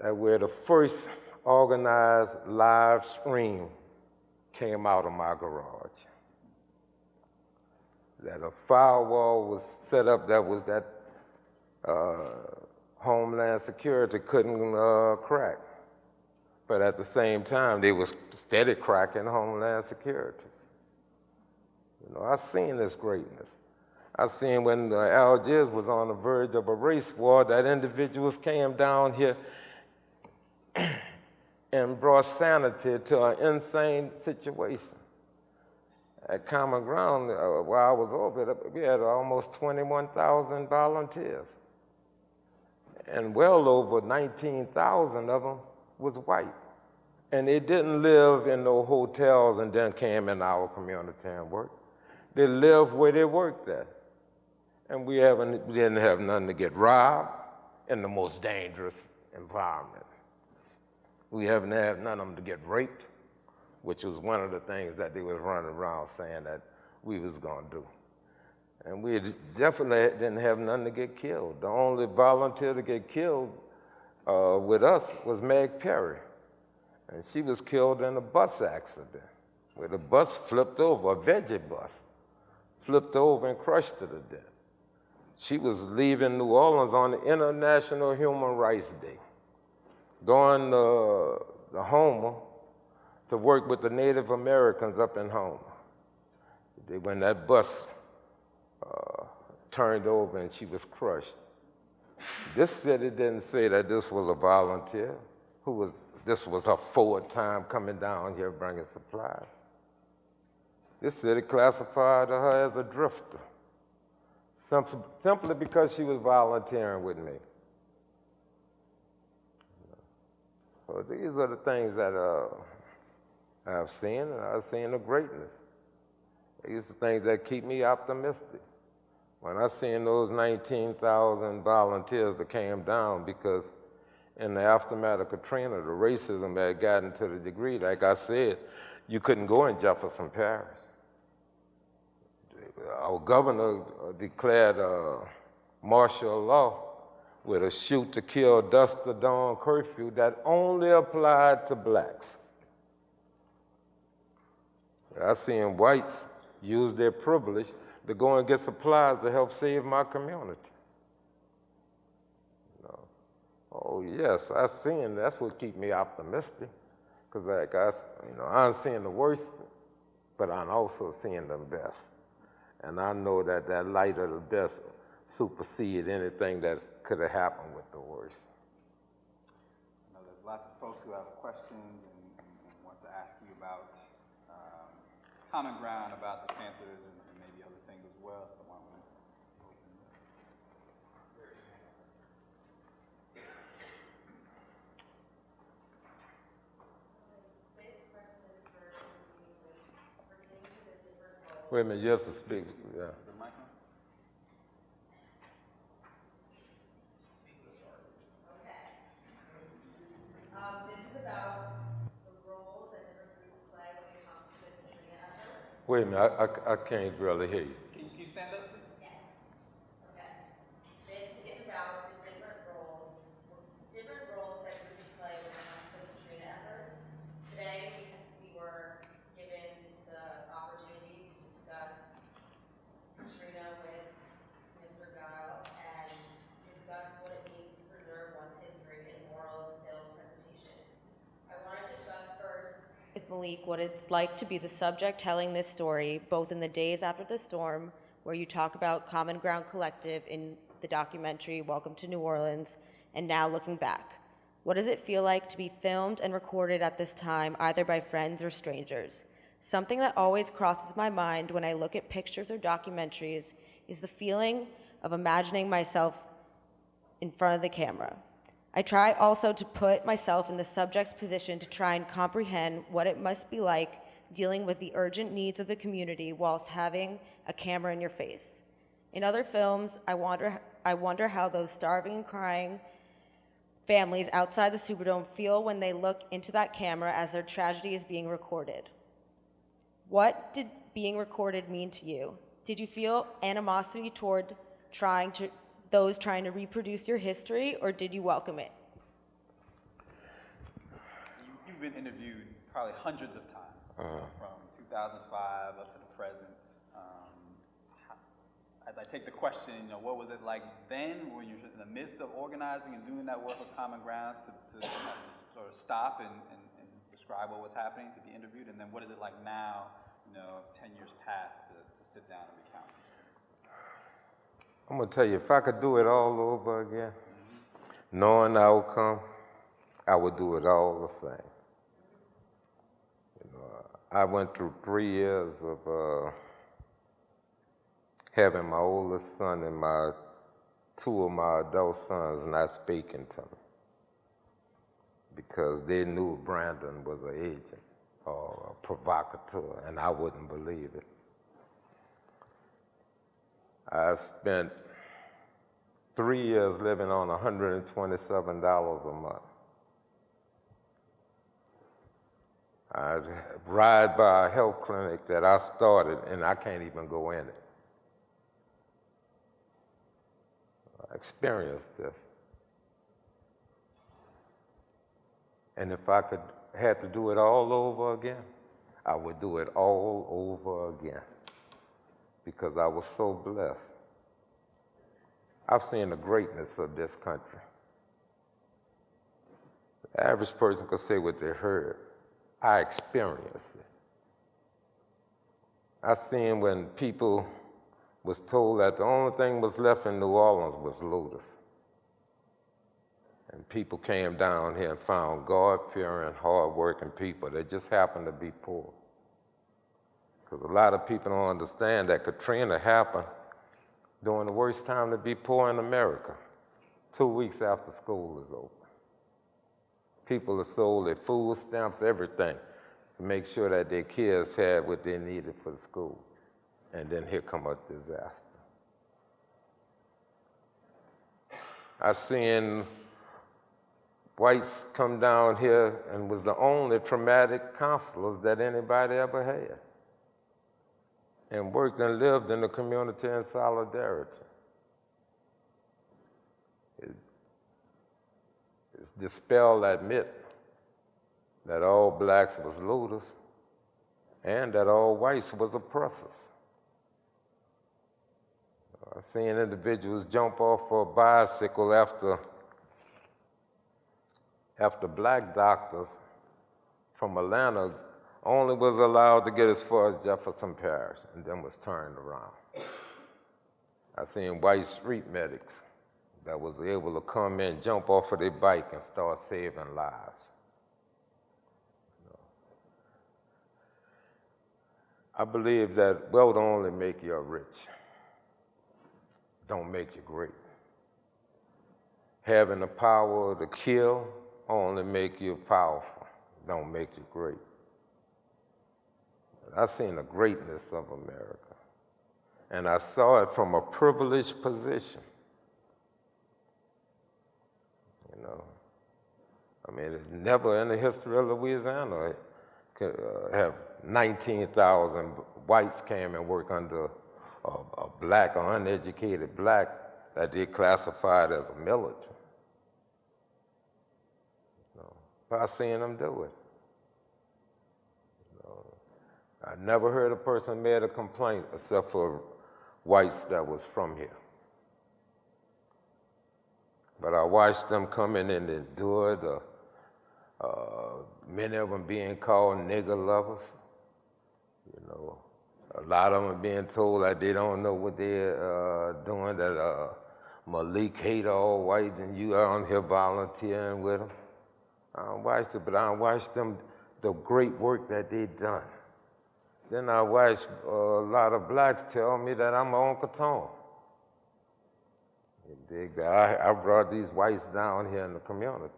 S3: That where the first organized live stream came out of my garage. That a firewall was set up that Homeland Security couldn't crack. But at the same time, they was steady cracking Homeland Security. You know, I've seen this greatness. I've seen when Algiers was on the verge of a race war, that individuals came down here and brought sanity to an insane situation. At Common Ground, while I was over there, we had almost 21,000 volunteers. And well over 19,000 of them was white. And they didn't live in no hotels and then came in our community and worked. They lived where they worked at. And we didn't have nothing to get robbed in the most dangerous environment. We haven't had none of them to get raped, which was one of the things that they was running around saying that we was gonna do. And we definitely didn't have none to get killed. The only volunteer to get killed with us was Meg Perry. And she was killed in a bus accident where the bus flipped over, a veggie bus, flipped over and crushed her to death. She was leaving New Orleans on the International Human Rights Day, going to Homer to work with the Native Americans up in Homer. When that bus turned over and she was crushed, this city didn't say that this was a volunteer, this was her forward time coming down here bringing supplies. This city classified her as a drifter, simply because she was volunteering with me. So these are the things that I've seen, and I've seen the greatness. These are things that keep me optimistic. When I seen those 19,000 volunteers that came down, because in the aftermath of Katrina, the racism had gotten to the degree, like I said, you couldn't go in Jefferson Parish. Our governor declared martial law with a shoot to kill, dusk to dawn curfew that only applied to blacks. I seen whites use their privilege to go and get supplies to help save my community. No. Oh yes, I seen that's what keep me optimistic, because like I'm seeing the worst, but I'm also seeing the best, and I know that that light of the best supersede anything that could have happened with the worst.
S2: I know there's lots of folks who have questions and want to ask you about Common Ground, about the Panthers, and maybe other things as well. So why don't we open it?
S3: Wait a minute, you have to speak. Yeah.
S2: The mic on?
S4: This is about the roles that different groups play when it comes to the Katrina effort.
S3: Wait a minute, I can't really hear you.
S2: Can you stand up, please?
S4: Yes. Okay. This is about the different roles that groups play when it comes to the Katrina effort.
S5: Malik, what it's like to be the subject telling this story, both in the days after the storm, where you talk about Common Ground Collective in the documentary Welcome to New Orleans, and now looking back. What does it feel like to be filmed and recorded at this time, either by friends or strangers? Something that always crosses my mind when I look at pictures or documentaries is the feeling of imagining myself in front of the camera. I try also to put myself in the subject's position to try and comprehend what it must be like dealing with the urgent needs of the community whilst having a camera in your face. In other films, I wonder how those starving and crying families outside the Superdome feel when they look into that camera as their tragedy is being recorded. What did being recorded mean to you? Did you feel animosity toward those trying to reproduce your history, or did you welcome it?
S2: You've been interviewed probably hundreds of times, from 2005 up to the present. As I take the question, what was it like then when you're in the midst of organizing and doing that work with Common Ground to sort of stop and describe what was happening, to be interviewed, and then what is it like now, 10 years past, to sit down and recount these things?
S3: I'm gonna tell you, if I could do it all over again, knowing the outcome, I would do it all the same. I went through 3 years of having my oldest son and two of my adult sons not speaking to me because they knew Brandon was an agent or a provocateur, and I wouldn't believe it. I spent 3 years living on $127 a month. I ride by a health clinic that I started, and I can't even go in it. I experienced this. And if I had to do it all over again, I would do it all over again because I was so blessed. I've seen the greatness of this country. The average person could say what they heard. I experienced it. I've seen when people was told that the only thing was left in New Orleans was Lotus. And people came down here and found God-fearing, hard-working people that just happened to be poor. Because a lot of people don't understand that Katrina happened during the worst time to be poor in America, 2 weeks after school was open. People have sold their food stamps, everything, to make sure that their kids had what they needed for the school. And then here come a disaster. I've seen whites come down here and was the only traumatic counselors that anybody ever had, and worked and lived in the community in solidarity. It's dispel that myth that all blacks was looters and that all whites was oppressors. I've seen individuals jump off a bicycle after black doctors from Atlanta only was allowed to get as far as Jefferson Parish and then was turned around. I've seen white street medics that was able to come in, jump off of their bike and start saving lives. I believe that wealth only make you rich, don't make you great. Having the power to kill only make you powerful, don't make you great. I've seen the greatness of America, and I saw it from a privileged position. Never in the history of Louisiana have 19,000 whites came and worked under a black or uneducated black that they classified as a militant. But I've seen them do it. I never heard a person made a complaint except for whites that was from here. But I watched them come in and endure Many of them being called nigger lovers. You know, a lot of them are being told that they don't know what they're doing, that Malik hate all white and you are on here volunteering with them. I don't watch it, but I watch them, the great work that they done. Then I watch a lot of blacks tell me that I'm my Uncle Tom. You dig that? I brought these whites down here in the community.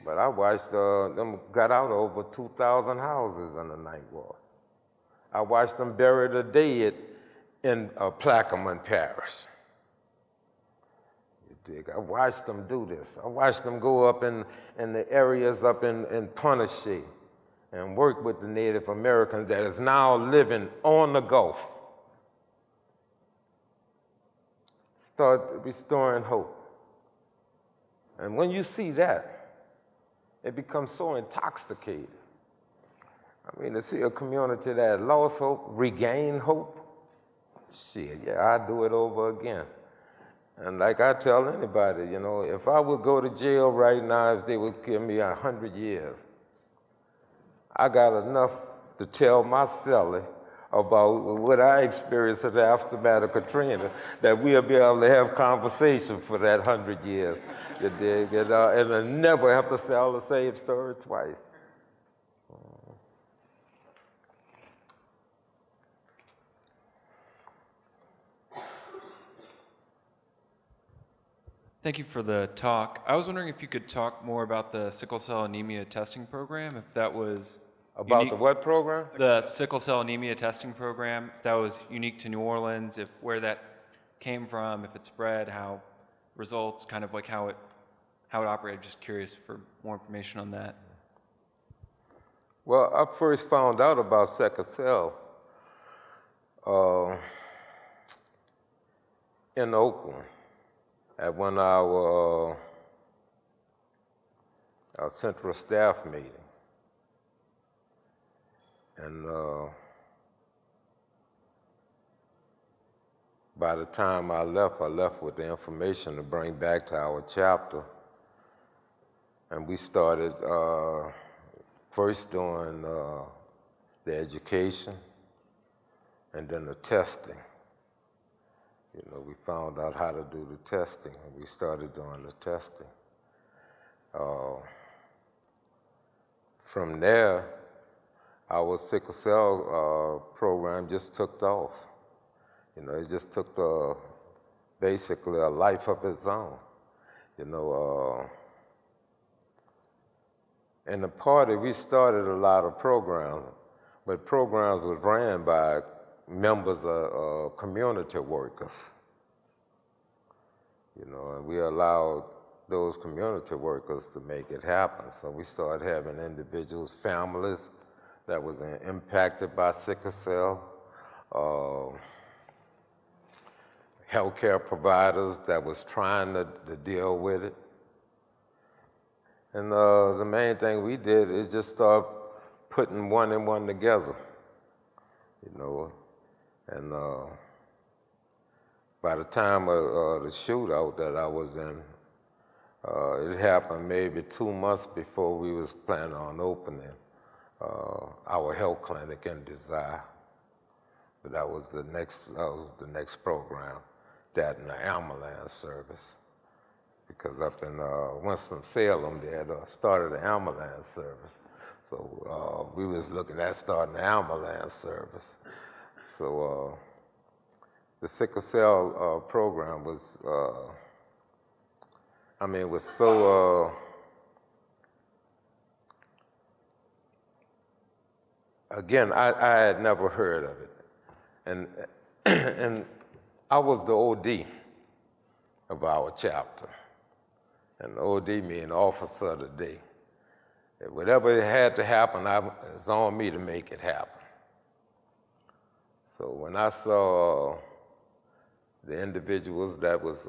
S3: But I watched them got out over 2,000 houses in the Ninth Ward. I watched them bury the dead in Plaquemine Parish. You dig? I watched them do this. I watched them go up in the areas up in Punashe and work with the Native Americans that is now living on the Gulf. Start restoring hope. And when you see that, it becomes so intoxicating. I mean, to see a community that lost hope, regain hope, shit, yeah, I'd do it over again. And like I tell anybody, you know, if I would go to jail right now, if they would give me 100 years, I got enough to tell my cellie about what I experienced in the aftermath of Katrina, that we'll be able to have conversation for that 100 years. You dig? And I never have to tell the same story twice.
S6: Thank you for the talk. I was wondering if you could talk more about the sickle cell anemia testing program, if that was
S3: About
S6: unique.
S3: the what program?
S6: The sickle cell anemia testing program, if that was unique to New Orleans, if where that came from, if it spread, how results, kind of like how it operated. Just curious for more information on that.
S3: Well, I first found out about sickle cell in Oakland at one of our central staff meeting. And by the time I left with the information to bring back to our chapter. And we started first doing the education and then the testing. You know, we found out how to do the testing, and we started doing the testing. From there, our sickle cell program just took off. You know, it just took basically a life of its own. You know, in the party, we started a lot of programs, but programs was ran by members of community workers. You know, and we allowed those community workers to make it happen. So we started having individuals, families that was impacted by sickle cell, healthcare providers that was trying to deal with it. And the main thing we did is just start putting one and one together, you know. And by the time of the shootout that I was in, it happened maybe 2 months before we was planning on opening our health clinic in Desire. But that was the next program, that and the ambulance service. Because up in Winston-Salem, they had started the ambulance service. So we was looking at starting the ambulance service. So the sickle cell program was, it was so, again, I had never heard of it. And I was the OD of our chapter. And the OD means Officer of the Day. If whatever had to happen, it's on me to make it happen. So when I saw the individuals that was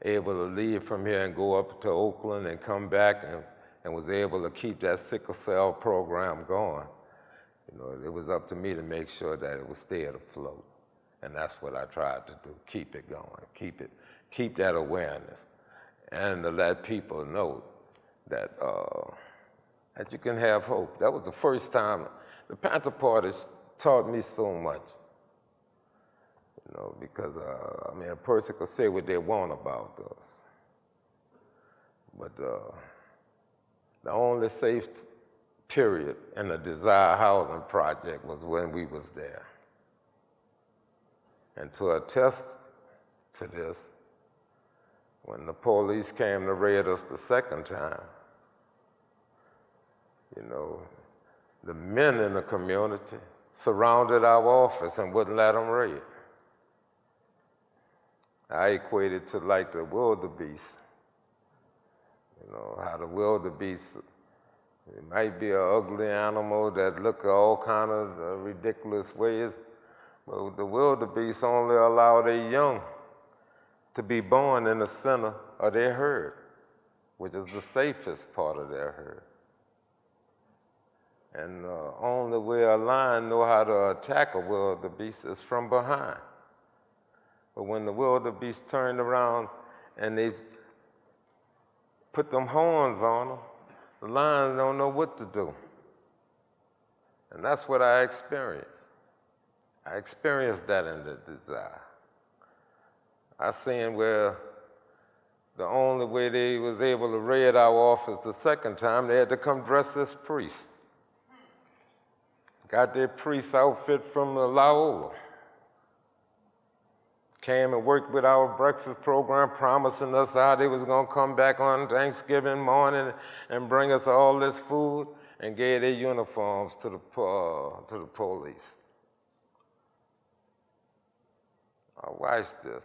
S3: able to leave from here and go up to Oakland and come back and was able to keep that sickle cell program going, you know, it was up to me to make sure that it would stay afloat. And that's what I tried to do, keep it going, keep that awareness, and to let people know that you can have hope. That was the first time the Panther Party taught me so much, because, I mean, a person could say what they want about us, but the only safe period in the Desire Housing Project was when we was there. And to attest to this, when the police came to raid us the second time, the men in the community surrounded our office and wouldn't let them raid. I equated to like the wildebeest. How the wildebeest, it might be an ugly animal that look all kind of ridiculous ways, but the wildebeest only allow their young to be born in the center of their herd, which is the safest part of their herd. And the only way a lion know how to attack a wildebeest is from behind. But when the wildebeest turned around and they put them horns on them, the lions don't know what to do. And that's what I experienced. I experienced that in the Desire. I seen where the only way they was able to raid our office the second time, they had to come dressed as priests. Got their priest outfit from Laola. Came and worked with our breakfast program, promising us how they was gonna come back on Thanksgiving morning and bring us all this food, and gave their uniforms to the police. I watched this.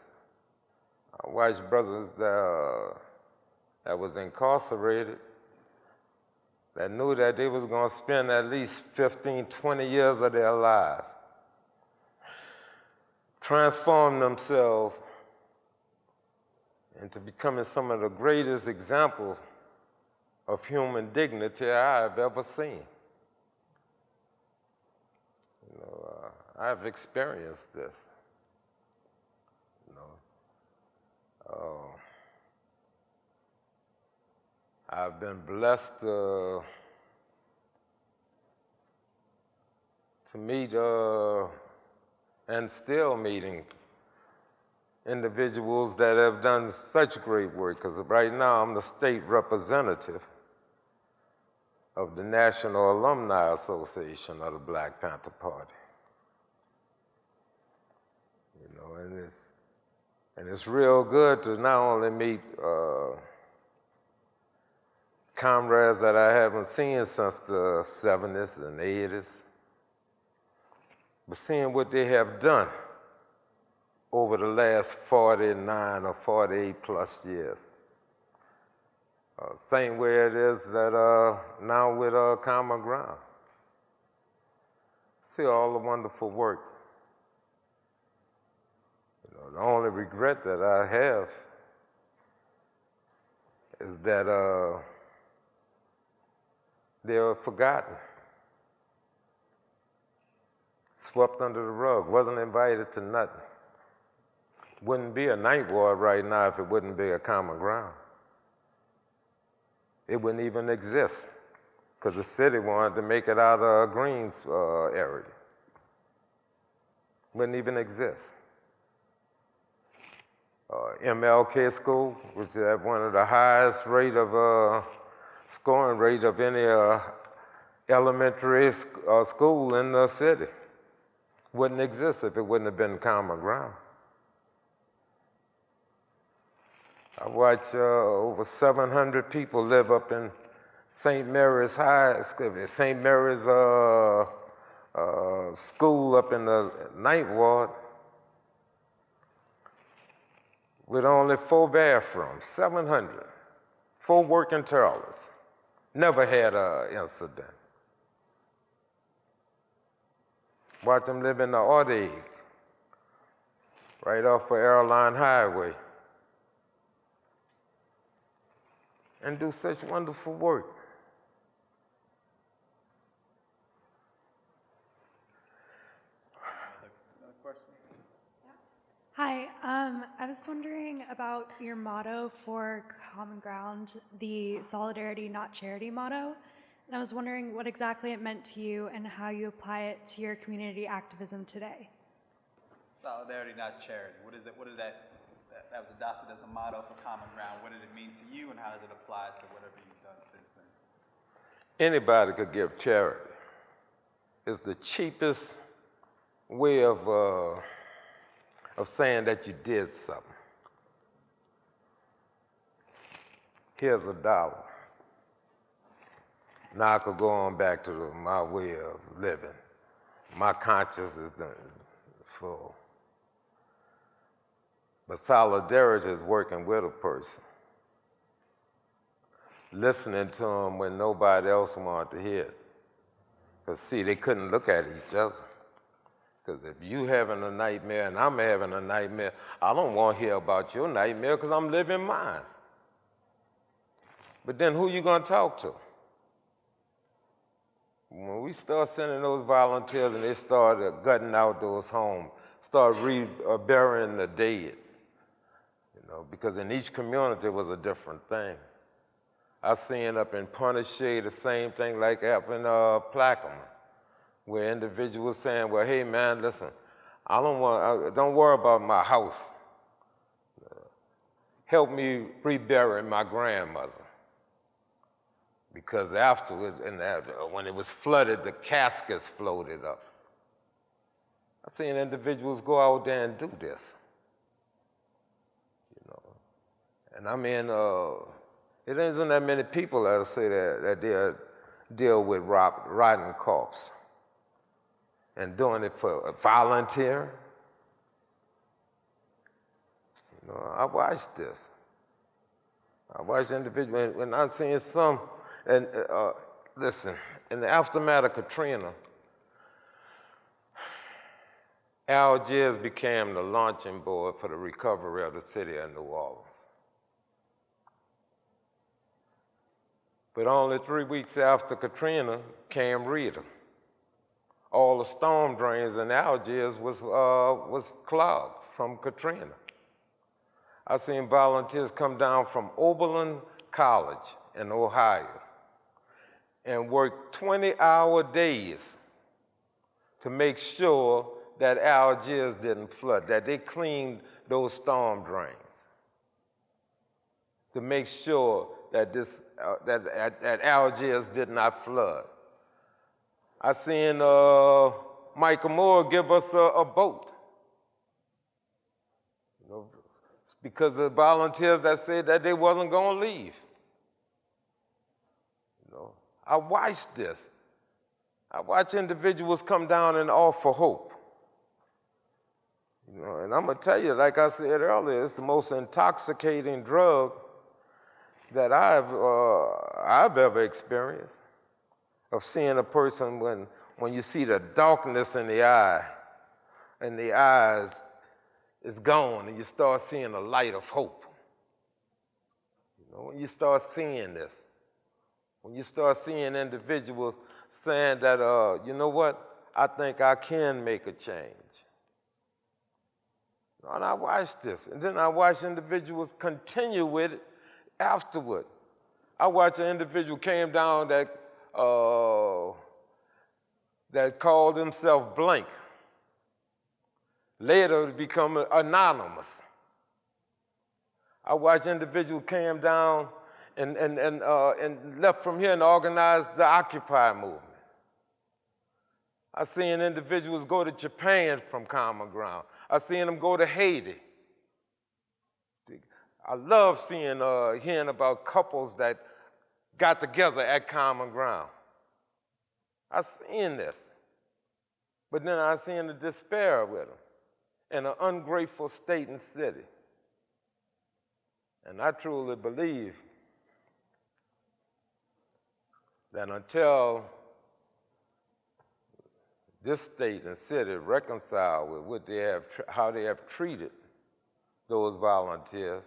S3: I watched brothers that was incarcerated that knew that they was gonna spend at least 15, 20 years of their lives transform themselves into becoming some of the greatest examples of human dignity I've ever seen. I've experienced this. I've been blessed to meet and still meeting individuals that have done such great work, because right now I'm the state representative of the National Alumni Association of the Black Panther Party. And it's real good to not only meet comrades that I haven't seen since the 70s and 80s, but seeing what they have done over the last 49 or 48 plus years. Same way it is that now with Common Ground. See all the wonderful work. The only regret that I have is that they were forgotten, swept under the rug, wasn't invited to nothing. Wouldn't be a night ward right now if it wouldn't be a Common Ground. It wouldn't even exist because the city wanted to make it out of Greens area. Wouldn't even exist. MLK School, which had one of the highest rate of scoring rate of any elementary school in the city. Wouldn't exist if it wouldn't have been Common Ground. I watched over 700 people live up in St. Mary's High School, St. Mary's school up in the Ninth Ward with only 4 bathrooms, 700, 4 working toilets. Never had an incident. Watch them live in the Ordig, right off of Airline Highway, and do such wonderful work.
S7: Hi, I was wondering about your motto for Common Ground, the Solidarity Not Charity motto. And I was wondering what exactly it meant to you and how you apply it to your community activism today.
S2: Solidarity, not charity. What is it? What is that? That was adopted as the motto for Common Ground. What did it mean to you, and how does it apply to whatever you've done since then?
S3: Anybody could give charity. It's the cheapest way of saying that you did something. Here's $1. Now I could go on back to my way of living. My conscience is full. But solidarity is working with a person, listening to them when nobody else wanted to hear it. Because see, they couldn't look at each other. Because if you having a nightmare and I'm having a nightmare, I don't want to hear about your nightmare because I'm living mine. But then who you going to talk to? When we start sending those volunteers and they started gutting out those homes, start burying the dead, because in each community was a different thing. I seen up in Punishee the same thing like up in Plaquemine, where individuals saying, well, hey man, listen, don't worry about my house. Help me rebury my grandmother. Because afterwards, when it was flooded, the caskets floated up. I seen individuals go out there and do this. And I mean, it isn't that many people that'll say that they deal with rotten corpse and doing it for volunteer. I watched this. I watched individuals, and I've seen some, and listen, in the aftermath of Katrina, Algiers became the launching board for the recovery of the city of New Orleans. But only 3 weeks after Katrina came Rita. All the storm drains in Algiers was clogged from Katrina. I seen volunteers come down from Oberlin College in Ohio and work 20-hour days to make sure that Algiers didn't flood, that they cleaned those storm drains, to make sure that that Algiers did not flood. I seen Michael Moore give us a boat. Because the volunteers that said that they wasn't going to leave. I watched this. I watch individuals come down and offer hope. And I'm going to tell you, like I said earlier, it's the most intoxicating drug that I've ever experienced, of seeing a person when you see the darkness in the eye, and the eyes is gone, and you start seeing a light of hope. When you start seeing this, when you start seeing individuals saying that, you know what, I think I can make a change. And I watched this, and then I watched individuals continue with it afterward. I watched an individual came down that called himself blank, later to become anonymous. I watched an individual came down and left from here and organized the Occupy movement. I seen individuals go to Japan from Common Ground. I seen them go to Haiti. I love hearing about couples that got together at Common Ground. I seen this. But then I seen the despair with them in an ungrateful state and city. And I truly believe that until this state and city reconcile with what they have, how they have treated those volunteers,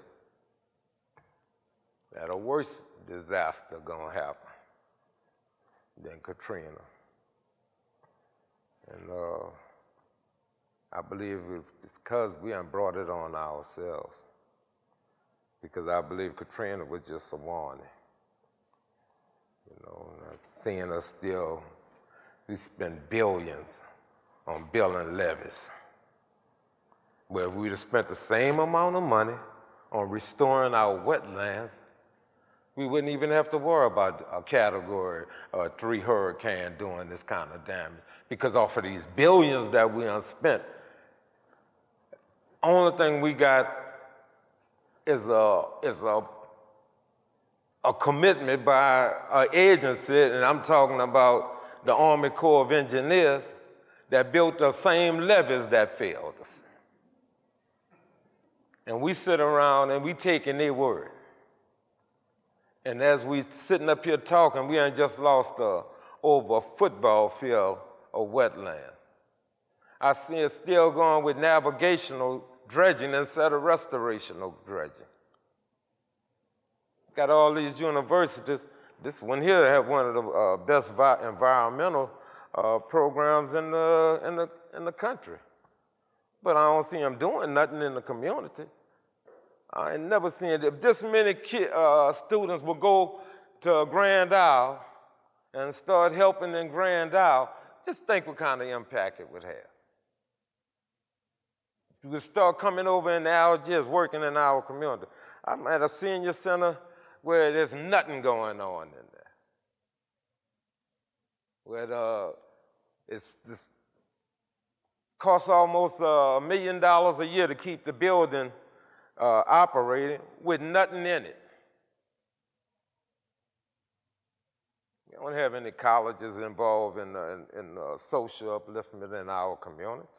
S3: that a worse disaster gonna happen than Katrina. And I believe it's because we done brought it on ourselves. Because I believe Katrina was just a warning. You know, seeing us still, we spend billions on building levees. Where if we'd have spent the same amount of money on restoring our wetlands, we wouldn't even have to worry about a Category 3 hurricane doing this kind of damage. Because off of these billions that we done spent, only thing we got is a commitment by an agency, and I'm talking about the Army Corps of Engineers, that built the same levees that failed us. And we sit around and we taking their word. And as we sitting up here talking, we ain't just lost over a football field of wetlands. I see it still going with navigational dredging instead of restorational dredging. Got all these universities. This one here have one of the best environmental programs in the country. But I don't see them doing nothing in the community. I ain't never seen it. If this many students would go to Grand Isle and start helping in Grand Isle, just think what kind of impact it would have. You would start coming over in Algiers, working in our community. I'm at a senior center where there's nothing going on in there. Where this costs almost $1 million a year to keep the building operating with nothing in it. We don't have any colleges involved in social upliftment in our community.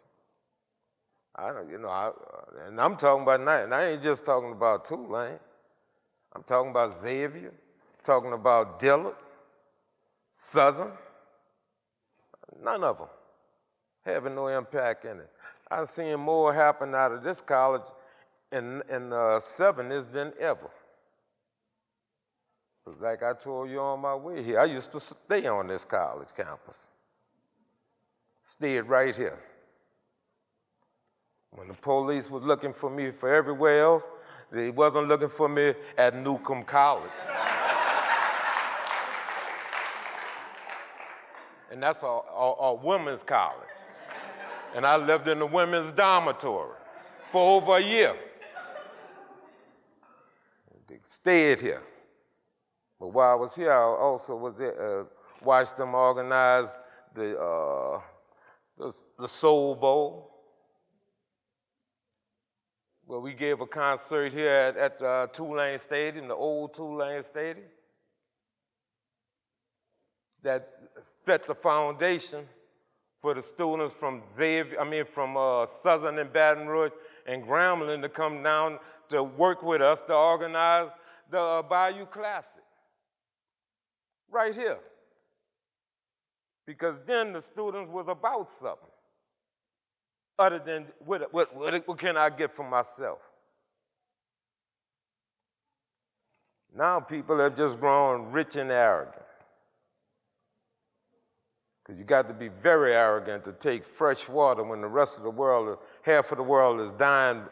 S3: And I'm talking about now, and I ain't just talking about Tulane. I'm talking about Xavier, talking about Dillard, Southern. None of them having no impact in it. I've seen more happen out of this college in 70s than ever. Because like I told you on my way here, I used to stay on this college campus. Stayed right here. When the police was looking for me for everywhere else, they wasn't looking for me at Newcomb College. And that's a women's college. And I lived in the women's dormitory for over a year. They stayed here. But while I was here, I also was there, watched them organize the Soul Bowl, where we gave a concert here at Tulane Stadium, the old Tulane Stadium, that set the foundation for the students from Southern and Baton Rouge and Grambling to come down to work with us to organize the Bayou Classic. Right here. Because then the students was about something other than what can I get for myself? Now people have just grown rich and arrogant. Because you got to be very arrogant to take fresh water when the rest of the world, half of the world is dying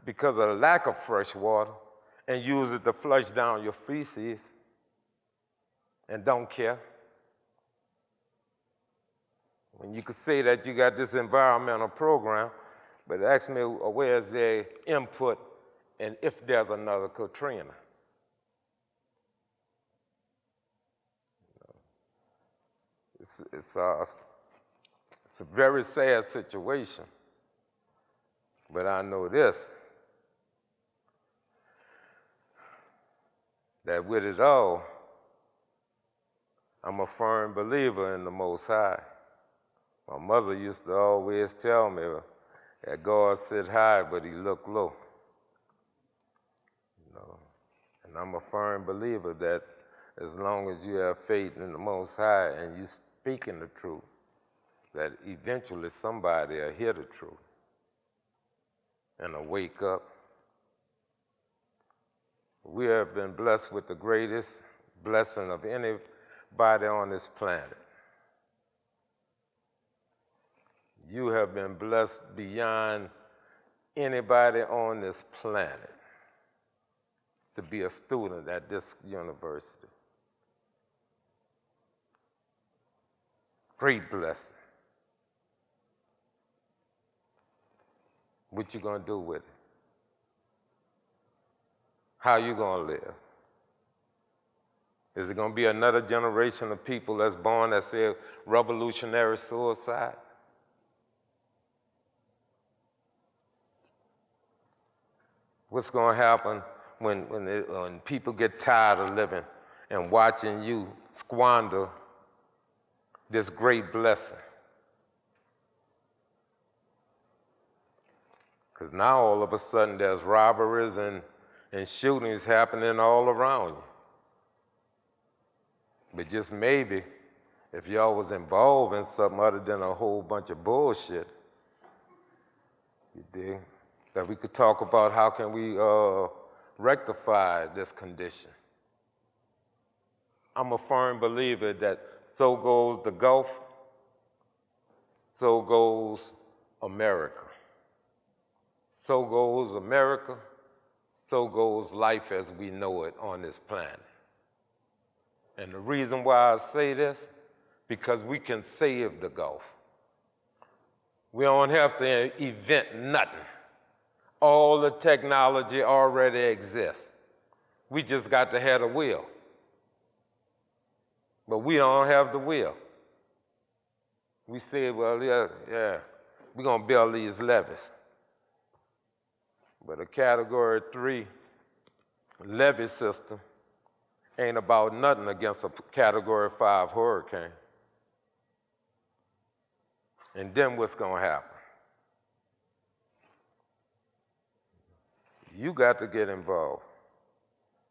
S3: because of the lack of fresh water, and use it to flush down your feces and don't care. When you could say that you got this environmental program, but ask me where's their input and if there's another Katrina. It's a very sad situation, but I know this, that with it all, I'm a firm believer in the Most High. My mother used to always tell me that God sit high, but he look low. You know? And I'm a firm believer that as long as you have faith in the Most High and you speaking the truth, that eventually somebody will hear the truth and will wake up. We have been blessed with the greatest blessing of anybody on this planet. You have been blessed beyond anybody on this planet to be a student at this university. Great blessing. What you gonna do with it? How you gonna live? Is it gonna be another generation of people that's born that say revolutionary suicide? What's gonna happen when people get tired of living and watching you squander this great blessing? Because now all of a sudden there's robberies and shootings happening all around you. But just maybe, if y'all was involved in something other than a whole bunch of bullshit, you dig, that we could talk about how can we rectify this condition. I'm a firm believer that so goes the Gulf, so goes America. So goes America, so goes life as we know it on this planet. And the reason why I say this, because we can save the Gulf. We don't have to invent nothing. All the technology already exists. We just got to have the will. But we don't have the will. We say, well, yeah, we're gonna build these levees. But a Category 3 levee system ain't about nothing against a Category 5 hurricane. And then what's gonna happen? You got to get involved.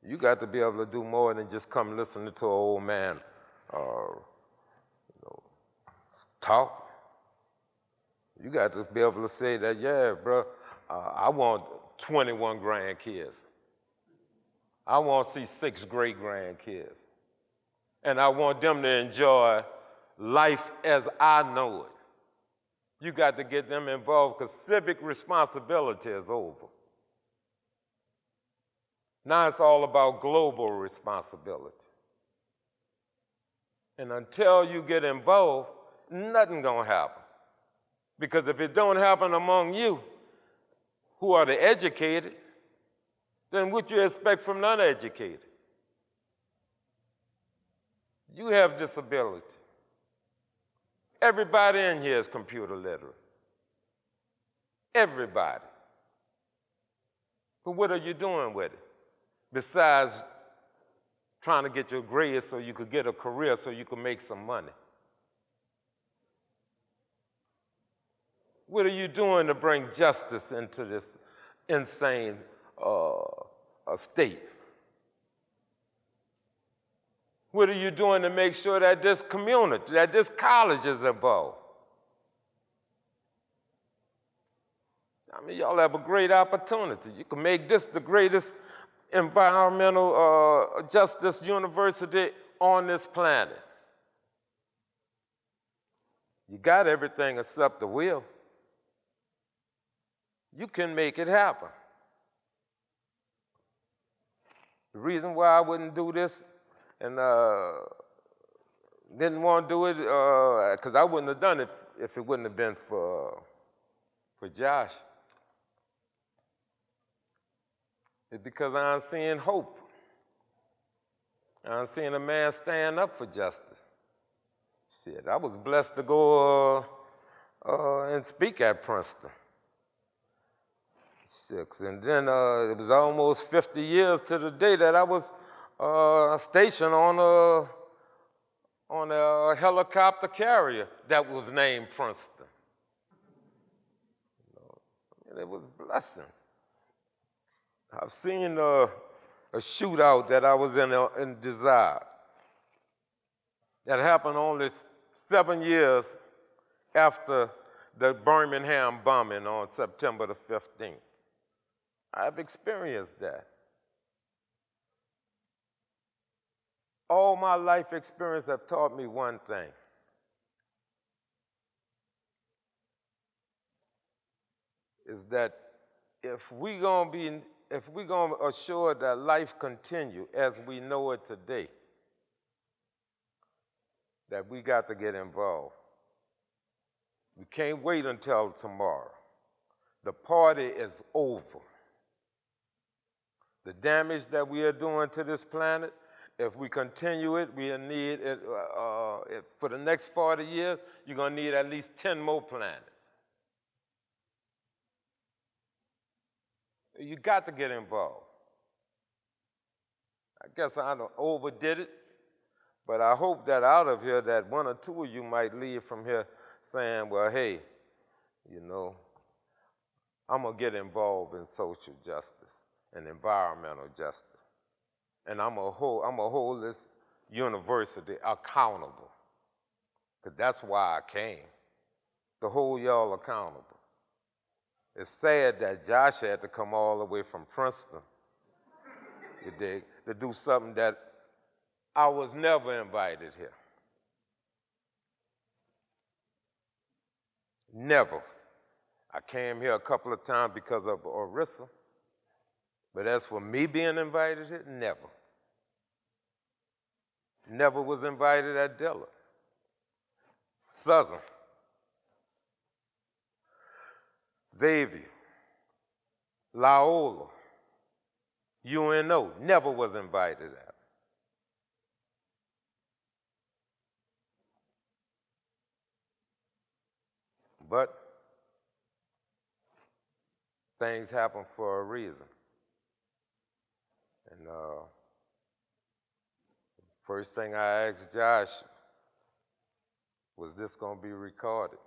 S3: You got to be able to do more than just come listening to an old man talk. You got to be able to say that, yeah, bro, I want 21 grandkids. I want to see 6 great-grandkids. And I want them to enjoy life as I know it. You got to get them involved because civic responsibility is over. Now it's all about global responsibility. And until you get involved, nothing gonna happen. Because if it don't happen among you, who are the educated, then what you expect from the uneducated? You have disability. Everybody in here is computer literate. Everybody. But what are you doing with it? Besides trying to get your grades so you could get a career so you could make some money. What are you doing to bring justice into this insane state? What are you doing to make sure that this community, that this college is involved? I mean, y'all have a great opportunity. You can make this the greatest environmental justice university on this planet. You got everything except the will. You can make it happen. The reason why I wouldn't do this and didn't want to do it, because I wouldn't have done it if it wouldn't have been for Josh. It's because I'm seeing hope. I'm seeing a man stand up for justice. Shit, I was blessed to go and speak at Princeton. And then it was almost 50 years to the day that I was stationed on a helicopter carrier that was named Princeton. It was blessings. I've seen a shootout that I was in Desire that happened only 7 years after the Birmingham bombing on September the 15th. I've experienced that. All my life experience have taught me one thing. is that if we're gonna assure that life continue as we know it today, that we got to get involved. We can't wait until tomorrow. The party is over. The damage that we are doing to this planet, if we continue it, we'll need it, for the next 40 years, you're gonna need at least 10 more planets. You got to get involved. I guess I overdid it, but I hope that out of here that one or two of you might leave from here saying, well, hey, you know, I'm gonna get involved in social justice and environmental justice. And I'm gonna hold this university accountable. Because that's why I came, to hold y'all accountable. It's sad that Josh had to come all the way from Princeton, you dig, to do something that I was never invited here. Never. I came here a couple of times because of Orissa, but as for me being invited here, never. Never was invited at Dillard. Southern. Xavier. Loyola. UNO, never was invited at. But things happen for a reason. And first thing I asked Josh, was this gonna be recorded?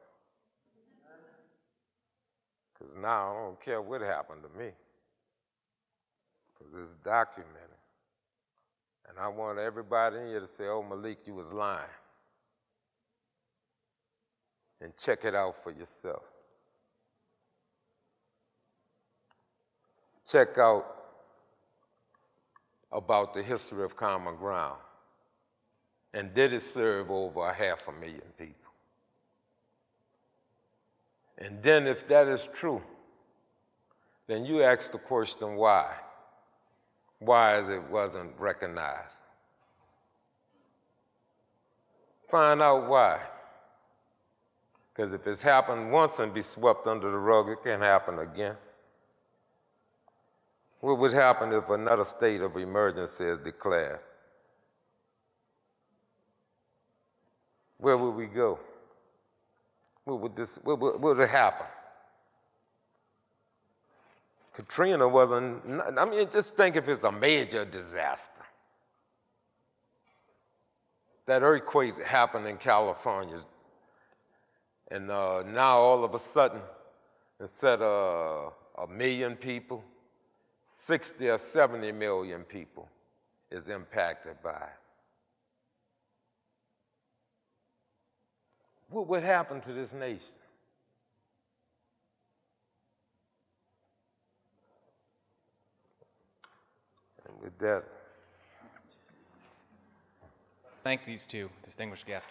S3: Because now I don't care what happened to me, because it's documented. And I want everybody in here to say, oh, Malik, you was lying. And check it out for yourself. Check out about the history of Common Ground. And did it serve over 500,000 people? And then if that is true, then you ask the question why. Why is it wasn't recognized? Find out why. Because if it's happened once and be swept under the rug, it can happen again. What would happen if another state of emergency is declared? Where would we go? What would happen? Katrina wasn't, I mean, just think if it's a major disaster. That earthquake happened in California, and now all of a sudden, instead of 1 million people, 60 or 70 million people is impacted by it. What would happen to this nation? And with that,
S1: Thank these two distinguished guests.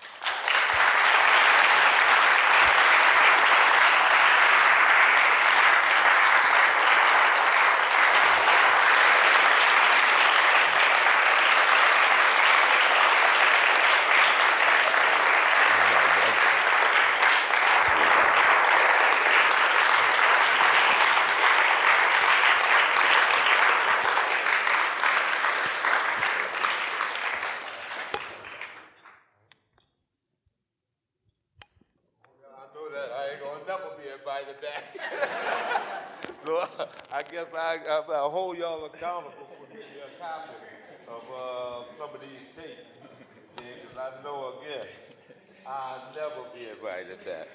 S3: So I guess I'll hold y'all accountable for giving me a copy of some of these tapes. Because I know, again, I'll never be invited back.